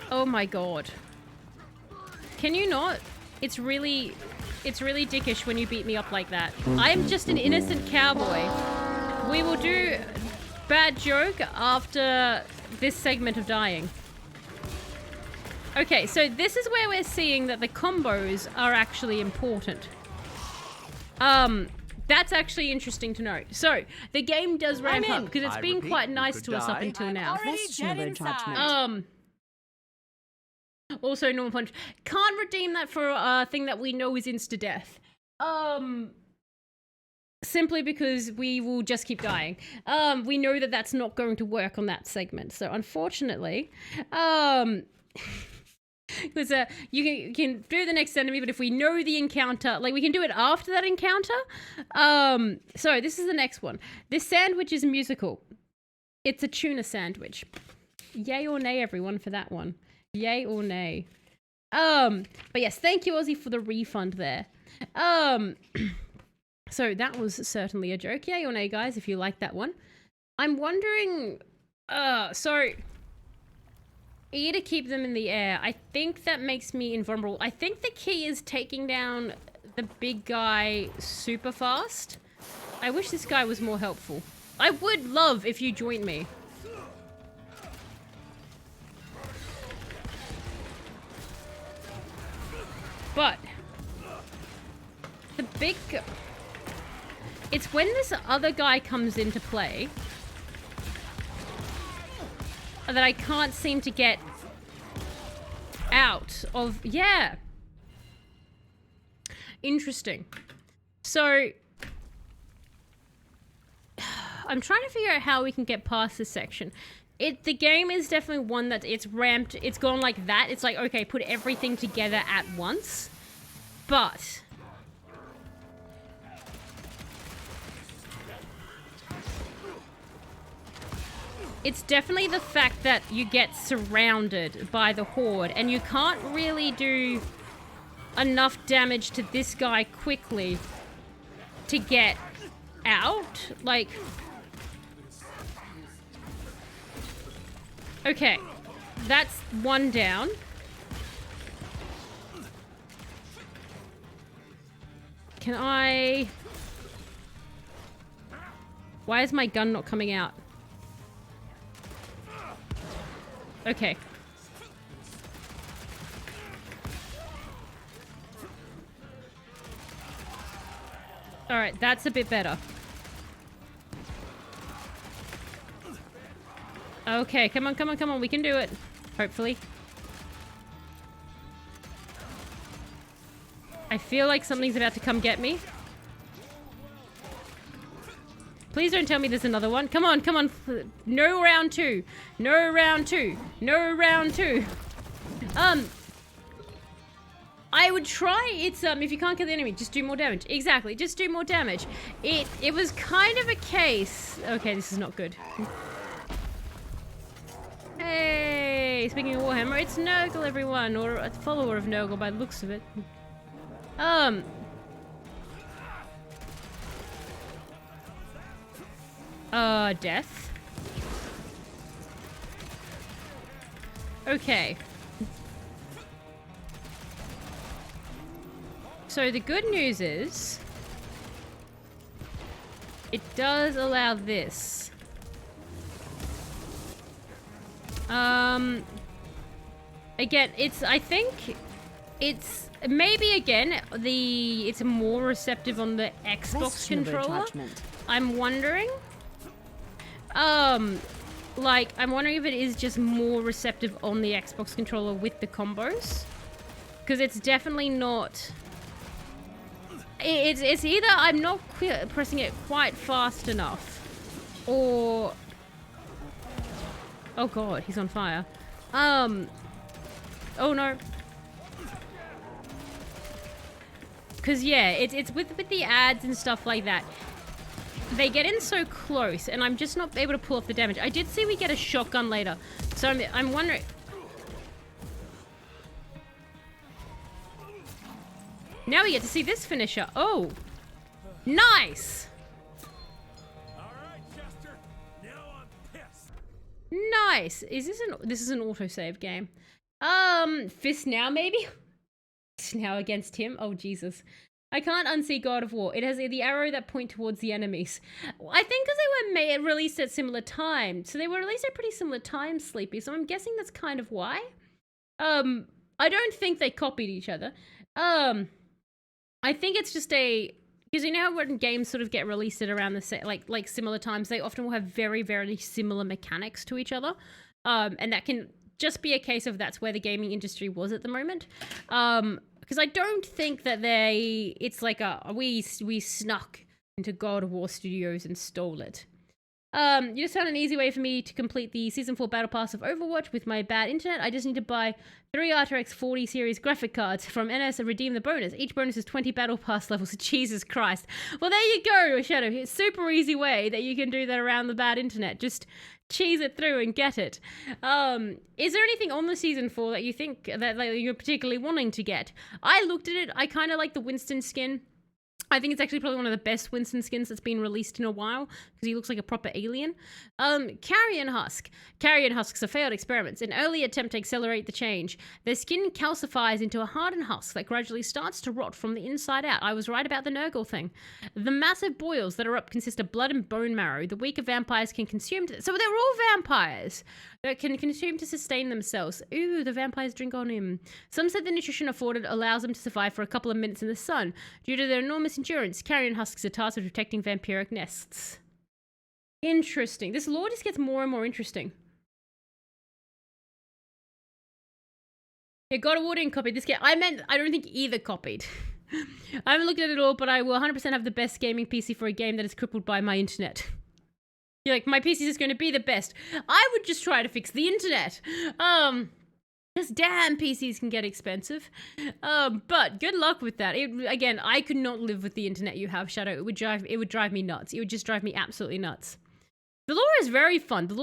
[SPEAKER 1] Oh my god. Can you not? It's really dickish when you beat me up like that. I'm just an innocent cowboy. We will do bad joke after this segment of dying. Okay, so this is where we're seeing that the combos are actually important. That's actually interesting to note. So, the game does ramp up, because it's been quite nice to us up until now.
[SPEAKER 8] Questionable judgment.
[SPEAKER 1] Also, normal punch. Can't redeem that for a thing that we know is insta-death. Simply because we will just keep dying. We know that that's not going to work on that segment. So, unfortunately, because you can do the next enemy, but if we know the encounter, like we can do it after that encounter. So this is the next one. This sandwich is musical. It's a tuna sandwich. Yay or nay, everyone, for that one. Yay or nay. But yes, thank you, Ozzy, for the refund there. So that was certainly a joke. Yay or nay, guys, if you like that one. I'm wondering, so E to keep them in the air. I think that makes me invulnerable. I think the key is taking down the big guy super fast. I wish this guy was more helpful. I would love if you joined me. But the big... It's when this other guy comes into play that I can't seem to get out of... Yeah. Interesting. So I'm trying to figure out how we can get past this section. The game is definitely one that it's ramped. It's gone like that. It's like, okay, put everything together at once. But it's definitely the fact that you get surrounded by the horde and you can't really do enough damage to this guy quickly to get out. Like, okay, that's one down. Can I... Why is my gun not coming out? Okay. Alright, that's a bit better. Okay, come on, come on, come on. We can do it. Hopefully. I feel like something's about to come get me. Please don't tell me there's another one. Come on, come on. No round two. No round two. No round two. I would try it's if you can't kill the enemy, just do more damage. Exactly, just do more damage. It was kind of a case. Okay, this is not good. Hey, speaking of Warhammer, it's Nurgle, everyone, or a follower of Nurgle by the looks of it. Death. Okay. So the good news is it does allow this. Again, I think it's maybe again it's more receptive on the Xbox controller. I'm wondering. Like, I'm wondering if it is just more receptive on the Xbox controller with the combos. Because it's definitely not... It's either I'm not pressing it quite fast enough, or... Oh god, he's on fire. Oh no. Because, yeah, it's with the ads and stuff like that. They get in so close, and I'm just not able to pull off the damage. I did see we get a shotgun later, so I'm wondering... Now we get to see this finisher. Oh! Nice!
[SPEAKER 5] Alright, Chester. Now I'm pissed.
[SPEAKER 1] Nice! This is an autosave game. Fist now, maybe? Fist now against him? Oh, Jesus. I can't unsee God of War. It has the arrow that point towards the enemies. I think because they were released at similar time. So they were released at pretty similar times, Sleepy. So I'm guessing that's kind of why. I don't think they copied each other. I think it's just because you know how when games sort of get released at around the like similar times, they often will have very, very similar mechanics to each other. And that can just be a case of that's where the gaming industry was at the moment. Because I don't think that it's like we snuck into God of War Studios and stole it. You just found an easy way for me to complete the Season 4 Battle Pass of Overwatch with my bad internet. I just need to buy 3 RTX 40 series graphic cards from NS and redeem the bonus. Each bonus is 20 Battle Pass levels. Jesus Christ. Well, there you go, Shadow. It's a super easy way that you can do that around the bad internet. Just cheese it through and get it. Is there anything on the Season 4 that you think that you're particularly wanting to get? I looked at it. I kind of like the Winston skin. I think it's actually probably one of the best Winston skins that's been released in a while because he looks like a proper alien. Carrion Husk. Carrion Husks are failed experiments, an early attempt to accelerate the change. Their skin calcifies into a hardened husk that gradually starts to rot from the inside out. I was right about the Nurgle thing. The massive boils that are up consist of blood and bone marrow. The weaker vampires can consume... So they're all vampires that can consume to sustain themselves. Ooh, the vampires drink on him. Some said the nutrition afforded allows them to survive for a couple of minutes in the sun. Due to their enormous endurance, carrion husks are tasked with protecting vampiric nests. Interesting. This lore just gets more and more interesting. Yeah, God of War didn't copy this game. I don't think either copied. I haven't looked at it all, but I will 100% have the best gaming PC for a game that is crippled by my internet. You're like, my PC is going to be the best. I would just try to fix the internet. Because damn, PCs can get expensive. But good luck with that. Again, I could not live with the internet you have, Shadow. It would drive me nuts. It would just drive me absolutely nuts. The lore is very fun. The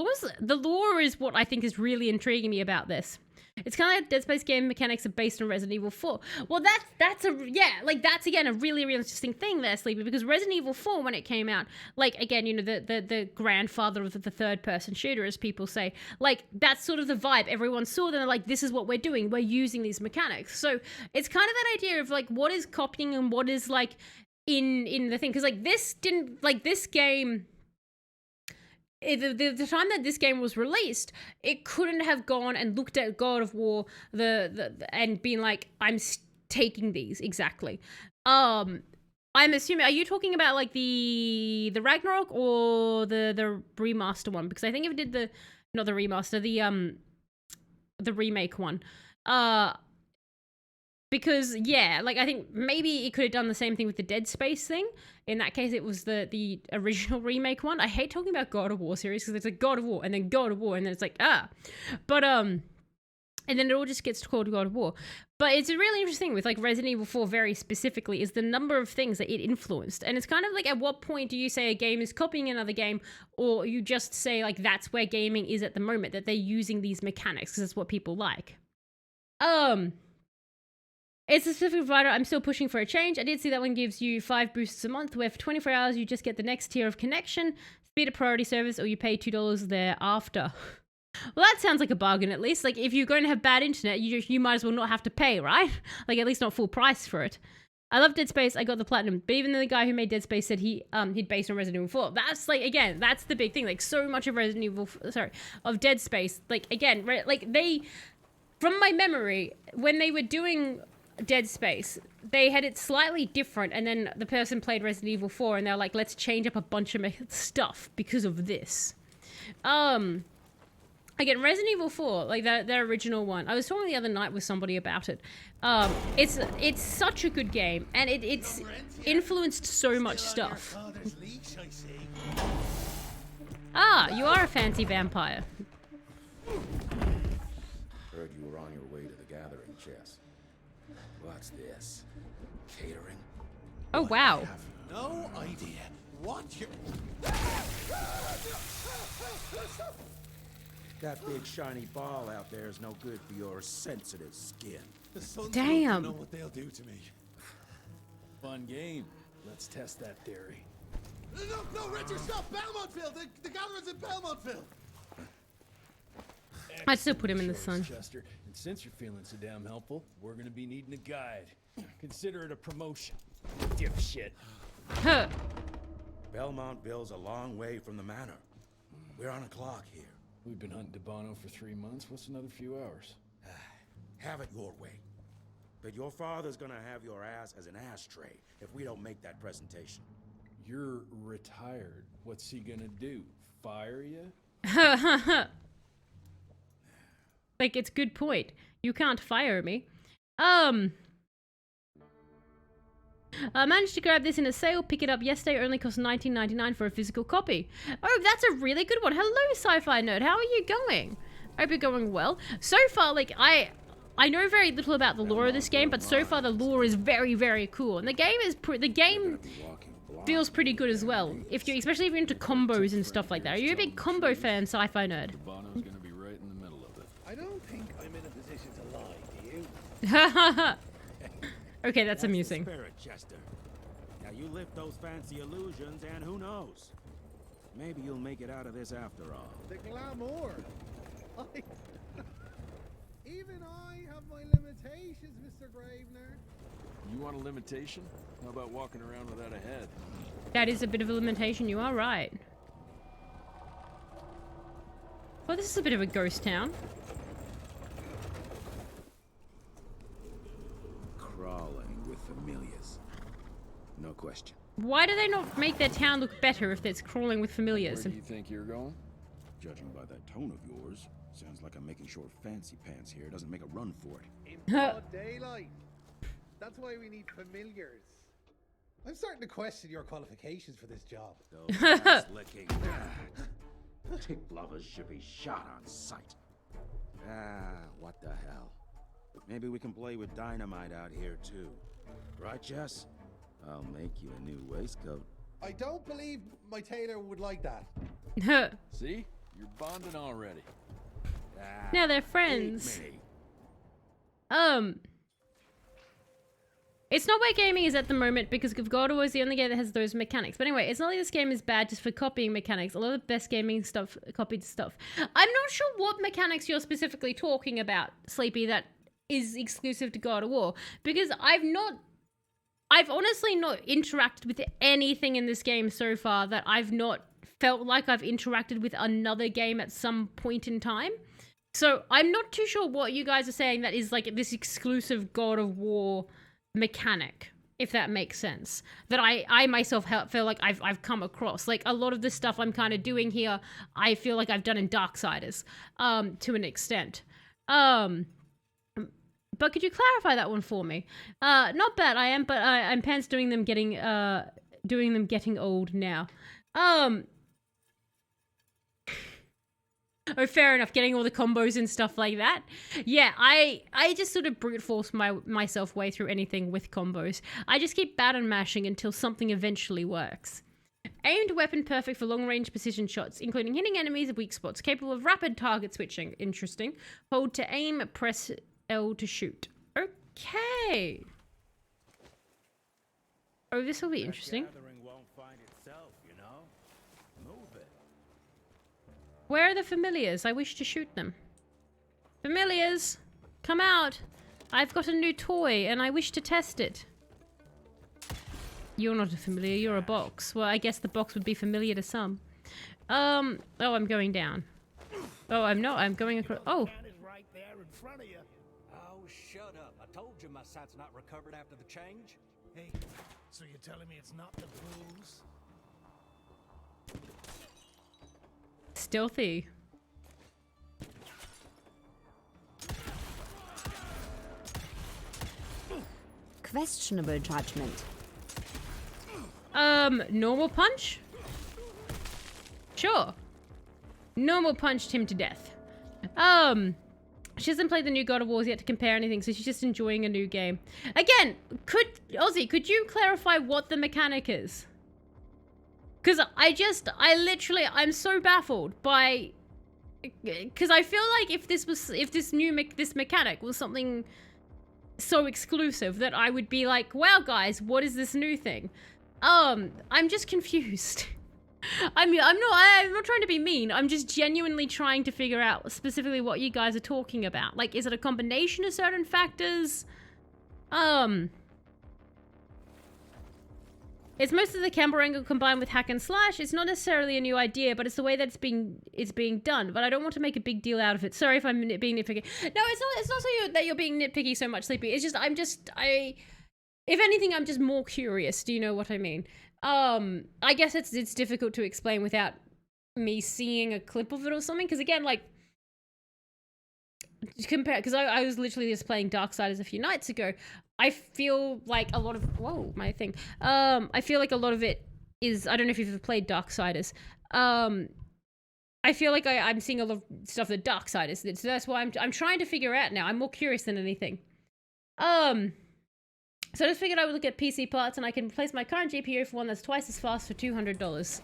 [SPEAKER 1] lore is what I think is really intriguing me about this. It's kind of like Dead Space game mechanics are based on Resident Evil 4. Well, that's again a really, really interesting thing there, Sleepy, because Resident Evil 4, when it came out, like, again, you know, the grandfather of the third-person shooter, as people say, like, that's sort of the vibe everyone saw, then they're like, this is what we're doing, we're using these mechanics. So it's kind of that idea of, like, what is copying and what is, like, in the thing, because, like, this game... The time that this game was released, it couldn't have gone and looked at God of War and been like, I'm taking these exactly. I'm assuming, are you talking about like the Ragnarok or the remaster one? Because I think if it did not the remaster, the remake one. Because, yeah, like, I think maybe it could have done the same thing with the Dead Space thing. In that case, it was the original remake one. I hate talking about God of War series because it's like God of War and then God of War and then it's like, But, and then it all just gets called God of War. But it's really interesting with, like, Resident Evil 4 very specifically is the number of things that it influenced. And it's kind of like, at what point do you say a game is copying another game, or you just say, like, that's where gaming is at the moment, that they're using these mechanics because it's what people like. It's a specific provider. I'm still pushing for a change. I did see that one gives you 5 boosts a month, where for 24 hours you just get the next tier of connection, speed of priority service, or you pay $2 thereafter. Well, that sounds like a bargain at least. Like, if you're going to have bad internet, you might as well not have to pay, right? Like, at least not full price for it. I love Dead Space. I got the platinum. But even though the guy who made Dead Space said he'd based on Resident Evil 4. That's, like, again, that's the big thing. Like, so much of of Dead Space, like, again, like, they, from my memory, when they were doing Dead Space, they had it slightly different, and then the person played Resident Evil 4 and they're like, let's change up a bunch of stuff because of this. Again, Resident Evil 4, like their original one, I was talking the other night with somebody about it. It's such a good game, and it's influenced so much stuff. You are a fancy vampire.
[SPEAKER 2] Heard you were on your way to the gathering, Chess. What's this? Catering?
[SPEAKER 1] Oh, wow.
[SPEAKER 6] I have no idea what you...
[SPEAKER 2] That big shiny ball out there is no good for your sensitive skin.
[SPEAKER 6] The Suns
[SPEAKER 1] Damn.
[SPEAKER 6] don't know what they'll do to me.
[SPEAKER 5] Fun game. Let's test that theory.
[SPEAKER 6] No, Richard, stop! Belmontville! The gathering's in Belmontville!
[SPEAKER 1] I'd still put him in the
[SPEAKER 5] Choice,
[SPEAKER 1] sun.
[SPEAKER 5] Chester. And since you're feeling so damn helpful, we're gonna be needing a guide. Consider it a promotion. Dipshit.
[SPEAKER 1] Huh.
[SPEAKER 2] Belmontville's a long way from the manor. We're on a clock here.
[SPEAKER 5] We've been hunting Debano for 3 months. What's another few hours?
[SPEAKER 2] Have it your way. But your father's gonna have your ass as an ashtray if we don't make that presentation.
[SPEAKER 5] You're retired. What's he gonna do? Fire you?
[SPEAKER 1] Like, it's good point. You can't fire me. I managed to grab this in a sale, pick it up yesterday, only cost $19.99 for a physical copy. Oh, that's a really good one. Hello, Sci-Fi Nerd. How are you going? I hope you're going well. So far, like, I know very little about the lore of this game, but so far the lore is very, very cool. And the game is feels pretty good as well. Especially if you're into combos and stuff like that. Are you a big combo fan, Sci-Fi Nerd?
[SPEAKER 3] Bono's gonna be right in the middle of it.
[SPEAKER 5] I don't think I'm in a position to lie, do you?
[SPEAKER 1] Okay, that's
[SPEAKER 2] the
[SPEAKER 1] amusing.
[SPEAKER 2] spirit, Chester. Now you lift those fancy illusions, and who knows? Maybe you'll make it out of this after all.
[SPEAKER 8] The glamour. Even I have my limitations, Mr. Gravener.
[SPEAKER 3] You want a limitation? How about walking around without a head?
[SPEAKER 1] That is a bit of a limitation, you are right. Well, this is a bit of a ghost town.
[SPEAKER 2] Crawling with familiars. No question.
[SPEAKER 1] Why do they not make their town look better if it's crawling with familiars?
[SPEAKER 3] Where do you think you're going?
[SPEAKER 2] Judging by that tone of yours, sounds like I'm making sure Fancy Pants here doesn't make a run for it.
[SPEAKER 8] In broad daylight. That's why we need familiars. I'm starting to question your qualifications for this job.
[SPEAKER 2] Those ass-licking tick lovers should be shot on sight. What the hell? Maybe we can play with dynamite out here too. Right, Jess? I'll make you a new waistcoat.
[SPEAKER 8] I don't believe my tailor would like that.
[SPEAKER 3] See? You're bonding already.
[SPEAKER 1] Now they're friends.
[SPEAKER 2] Eat me.
[SPEAKER 1] It's not where gaming is at the moment because God of War is the only game that has those mechanics. But anyway, it's not like this game is bad just for copying mechanics. A lot of the best gaming stuff, copied stuff. I'm not sure what mechanics you're specifically talking about, Sleepy, that is exclusive to God of War. Because I've honestly not interacted with anything in this game so far that I've not felt like I've interacted with another game at some point in time. So I'm not too sure what you guys are saying that is like this exclusive God of War mechanic, if that makes sense, that I myself feel like I've come across. Like a lot of the stuff I'm kind of doing here, I feel like I've done in Darksiders, to an extent. But could you clarify that one for me? Not bad, but I'm pants doing them getting old now. Oh, fair enough. Getting all the combos and stuff like that. Yeah, I just sort of brute force myself way through anything with combos. I just keep button mashing until something eventually works. Aimed weapon perfect for long-range precision shots, including hitting enemies at weak spots, capable of rapid target switching. Interesting. Hold to aim, press L to shoot. Okay. Oh, this will be interesting.
[SPEAKER 2] Gathering won't find itself, you know? Move it.
[SPEAKER 1] Where are the familiars? I wish to shoot them. Familiars, come out. I've got a new toy and I wish to test it. You're not a familiar, you're a box. Well, I guess the box would be familiar to some. Oh, I'm going down. Oh, I'm not. I'm going across. Oh.
[SPEAKER 9] Right there in front of you.
[SPEAKER 10] Oh, shut up. I told you my sight's not recovered after the change.
[SPEAKER 9] Hey, so you're telling me it's not the booze?
[SPEAKER 1] Stealthy.
[SPEAKER 7] Questionable judgment.
[SPEAKER 1] Normal punch? Sure. Normal punched him to death. She hasn't played the new God of Wars yet to compare anything, so she's just enjoying a new game. Again, Ozzy, could you clarify what the mechanic is? Because I'm so baffled by, because I feel like if this mechanic was something so exclusive that I would be like, wow guys, what is this new thing? I'm just confused. I mean, I'm not trying to be mean. I'm just genuinely trying to figure out specifically what you guys are talking about. Like, is it a combination of certain factors? It's most of the camera angle combined with hack and slash. It's not necessarily a new idea, but it's the way that it's being done. But I don't want to make a big deal out of it. Sorry if I'm being nitpicky. No, it's not so that you're being nitpicky so much, Sleepy. It's just if anything, I'm just more curious. Do you know what I mean? I guess it's difficult to explain without me seeing a clip of it or something. Because again, like, compare, because I was literally just playing Darksiders a few nights ago. I feel like a lot of I feel like a lot of it is, I don't know if you've ever played Darksiders. I feel like I'm seeing a lot of stuff that Darksiders did, so that's why I'm trying to figure out now. I'm more curious than anything. So I just figured I would look at PC parts, and I can replace my current GPU for one that's twice as fast for $200.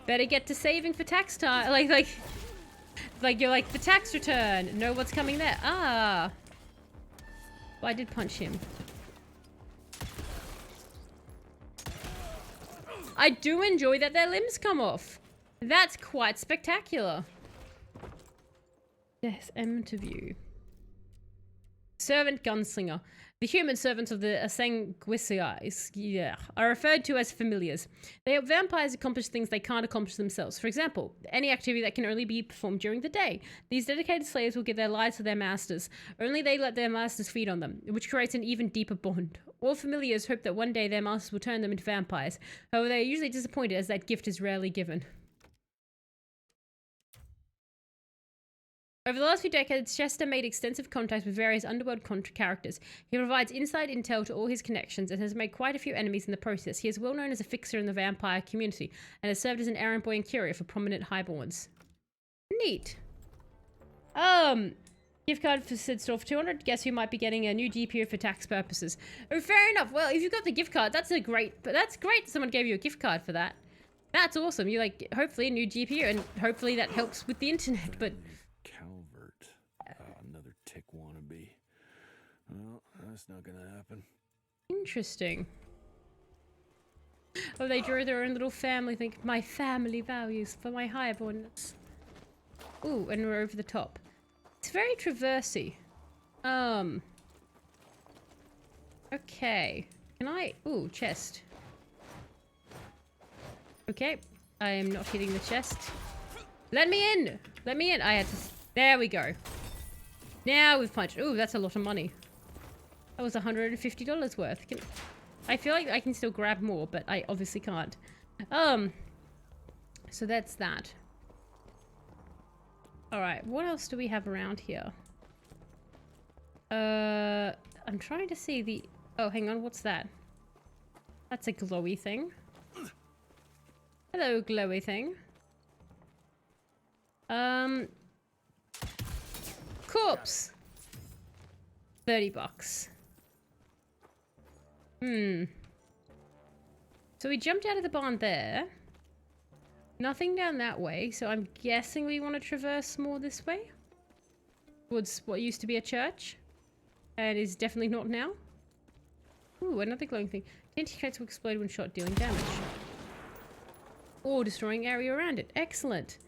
[SPEAKER 1] Better get to saving for tax time. Like you're like, the tax return. Know what's coming there. Ah. Well, I did punch him. I do enjoy that their limbs come off. That's quite spectacular. Yes, M to view. Servant gunslinger. The human servants of the Sanguisiais are referred to as familiars. They help vampires accomplish things they can't accomplish themselves. For example, any activity that can only be performed during the day. These dedicated slaves will give their lives to their masters. Only they let their masters feed on them, which creates an even deeper bond. All familiars hope that one day their masters will turn them into vampires. However, they are usually disappointed as that gift is rarely given. Over the last few decades, Chester made extensive contacts with various underworld characters. He provides inside intel to all his connections and has made quite a few enemies in the process. He is well known as a fixer in the vampire community and has served as an errand boy and courier for prominent highborns. Neat. Gift card for Sid store for 200. Guess who might be getting a new GPU for tax purposes? Oh, fair enough. Well, if you've got the gift card, that's great someone gave you a gift card for that. That's awesome. You hopefully a new GPU, and hopefully that helps with the internet, but...
[SPEAKER 3] Another tick wannabe. Well, that's not gonna happen.
[SPEAKER 1] Interesting. Oh, they drew their own little family thing. My family values for my highbornness. Ooh, and we're over the top. It's very traversy. Okay. Can I... Ooh, chest. Okay. I am not hitting the chest. Let me in! Let me in! I had to... There we go. Now we've punched. Ooh, that's a lot of money. That was $150 worth. I feel like I can still grab more, but I obviously can't. So that's that. Alright, what else do we have around here? I'm trying to see the... Oh, hang on, what's that? That's a glowy thing. Hello, glowy thing. Corpse! $30. So we jumped out of the barn there. Nothing down that way, so I'm guessing we want to traverse more this way? Towards what used to be a church. And is definitely not now. Ooh, another glowing thing. TNT crates will explode when shot, dealing damage. Or destroying area around it. Excellent.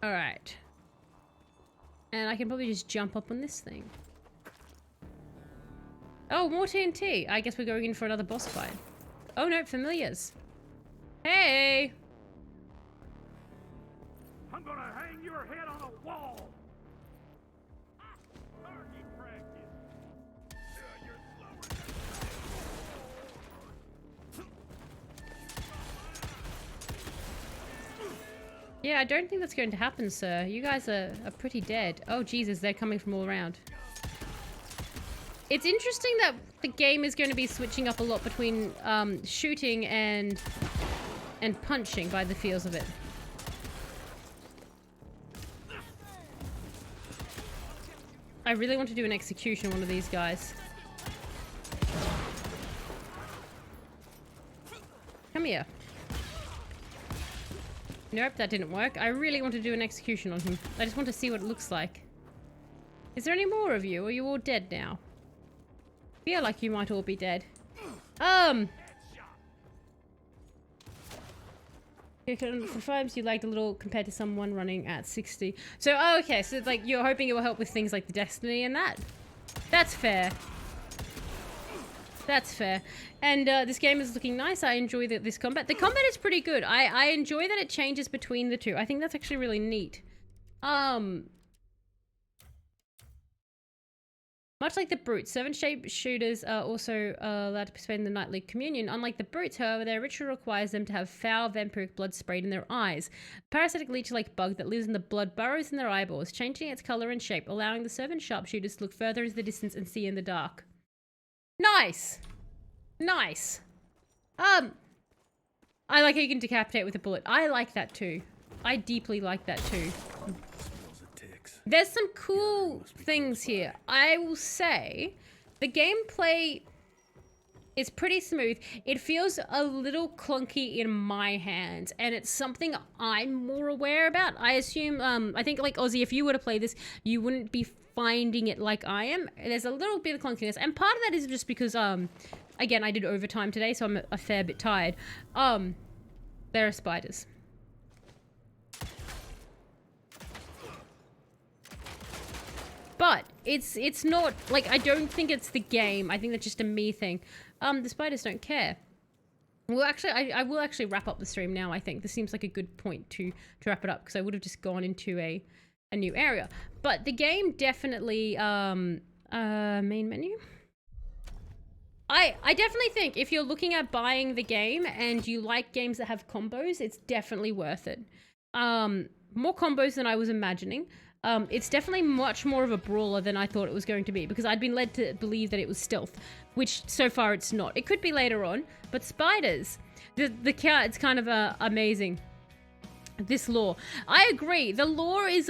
[SPEAKER 1] Alright. And I can probably just jump up on this thing. Oh, more TNT. I guess we're going in for another boss fight. Oh no, familiars. Hey!
[SPEAKER 2] I'm gonna hang your head on a wall!
[SPEAKER 1] Yeah, I don't think that's going to happen, sir. You guys are pretty dead. Oh, Jesus, they're coming from all around. It's interesting that the game is going to be switching up a lot between shooting and punching by the feels of it. I really want to do an execution on one of these guys. Come here. Nope, that didn't work. I really want to do an execution on him. I just want to see what it looks like. Is there any more of you? Or are you all dead now? I feel like you might all be dead. It confirms you lagged a little compared to someone running at 60. So, oh, okay, so it's like you're hoping it will help with things like the Destiny and that. That's fair. That's fair. And this game is looking nice. I enjoy this combat. The combat is pretty good. I enjoy that it changes between the two. I think that's actually really neat. Much like the brutes, servant sharpshooters are also allowed to participate in the nightly communion. Unlike the brutes, however, their ritual requires them to have foul vampiric blood sprayed in their eyes. A parasitic leech-like bug that lives in the blood burrows in their eyeballs, changing its color and shape, allowing the servant sharpshooters to look further into the distance and see in the dark. Nice! Nice! I like how you can decapitate with a bullet. I like that too. I deeply like that too. There's some cool things here. I will say the gameplay is pretty smooth. It feels a little clunky in my hands, and it's something I'm more aware about. I assume, I think like Ozzy, if you were to play this, you wouldn't be finding it like I am. There's a little bit of clunkiness, and part of that is just because, again, I did overtime today, so I'm a fair bit tired. There are spiders. But it's not, like, I don't think it's the game. I think that's just a me thing. The spiders don't care. Well, actually, I will actually wrap up the stream now, I think. This seems like a good point to wrap it up, because I would have just gone into a new area. But the game definitely, main menu? I definitely think if you're looking at buying the game and you like games that have combos, it's definitely worth it. More combos than I was imagining. It's definitely much more of a brawler than I thought it was going to be, because I'd been led to believe that it was stealth, which so far it's not. It could be later on, but spiders, the cat, it's kind of amazing. This lore, I agree. The lore is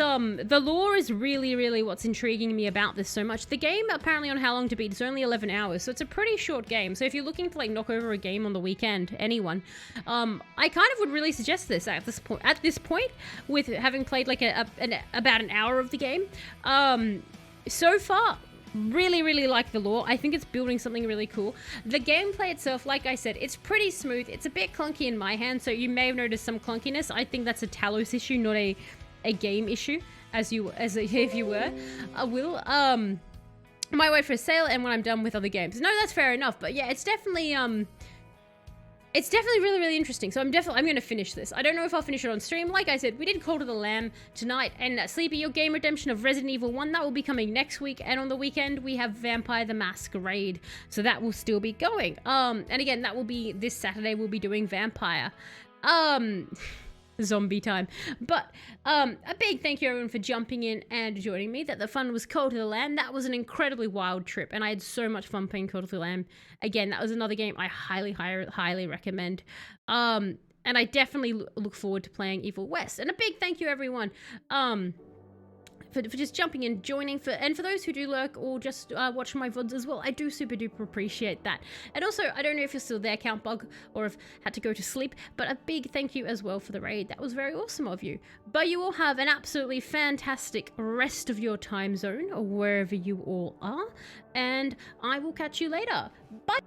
[SPEAKER 1] really, really what's intriguing me about this so much. The game, apparently on How Long to Beat, is only 11 hours, so it's a pretty short game. So if you're looking to like knock over a game on the weekend, anyone, I kind of would really suggest this at this point. At this point, with having played like about an hour of the game, so far. Really, really like the lore. I think it's building something really cool. The gameplay itself, like I said, it's pretty smooth. It's a bit clunky in my hand, so you may have noticed some clunkiness. I think that's a Talos issue, not a game issue, if you were. I will. Might wait for a sale and when I'm done with other games. No, that's fair enough. But yeah, it's definitely really, really interesting. So I'm going to finish this. I don't know if I'll finish it on stream. Like I said, we did Call to the Lamb tonight. And Sleepy, your game redemption of Resident Evil 1, that will be coming next week. And on the weekend, we have Vampire the Masquerade. So that will still be going. And again, that will be this Saturday. We'll be doing Vampire. Zombie time. But a big thank you everyone for jumping in and joining me. That the fun was Call to the Lamb. That was an incredibly wild trip, and I had so much fun playing Call to the Lamb. Again, that was another game I highly recommend. And I definitely look forward to playing Evil West. And a big thank you everyone for just jumping in, joining, and for those who do lurk or just watch my VODs as well, I do super duper appreciate that. And also, I don't know if you're still there, Count Bug, or have had to go to sleep, but a big thank you as well for the raid. That was very awesome of you. But you all have an absolutely fantastic rest of your time zone, or wherever you all are, and I will catch you later. Bye!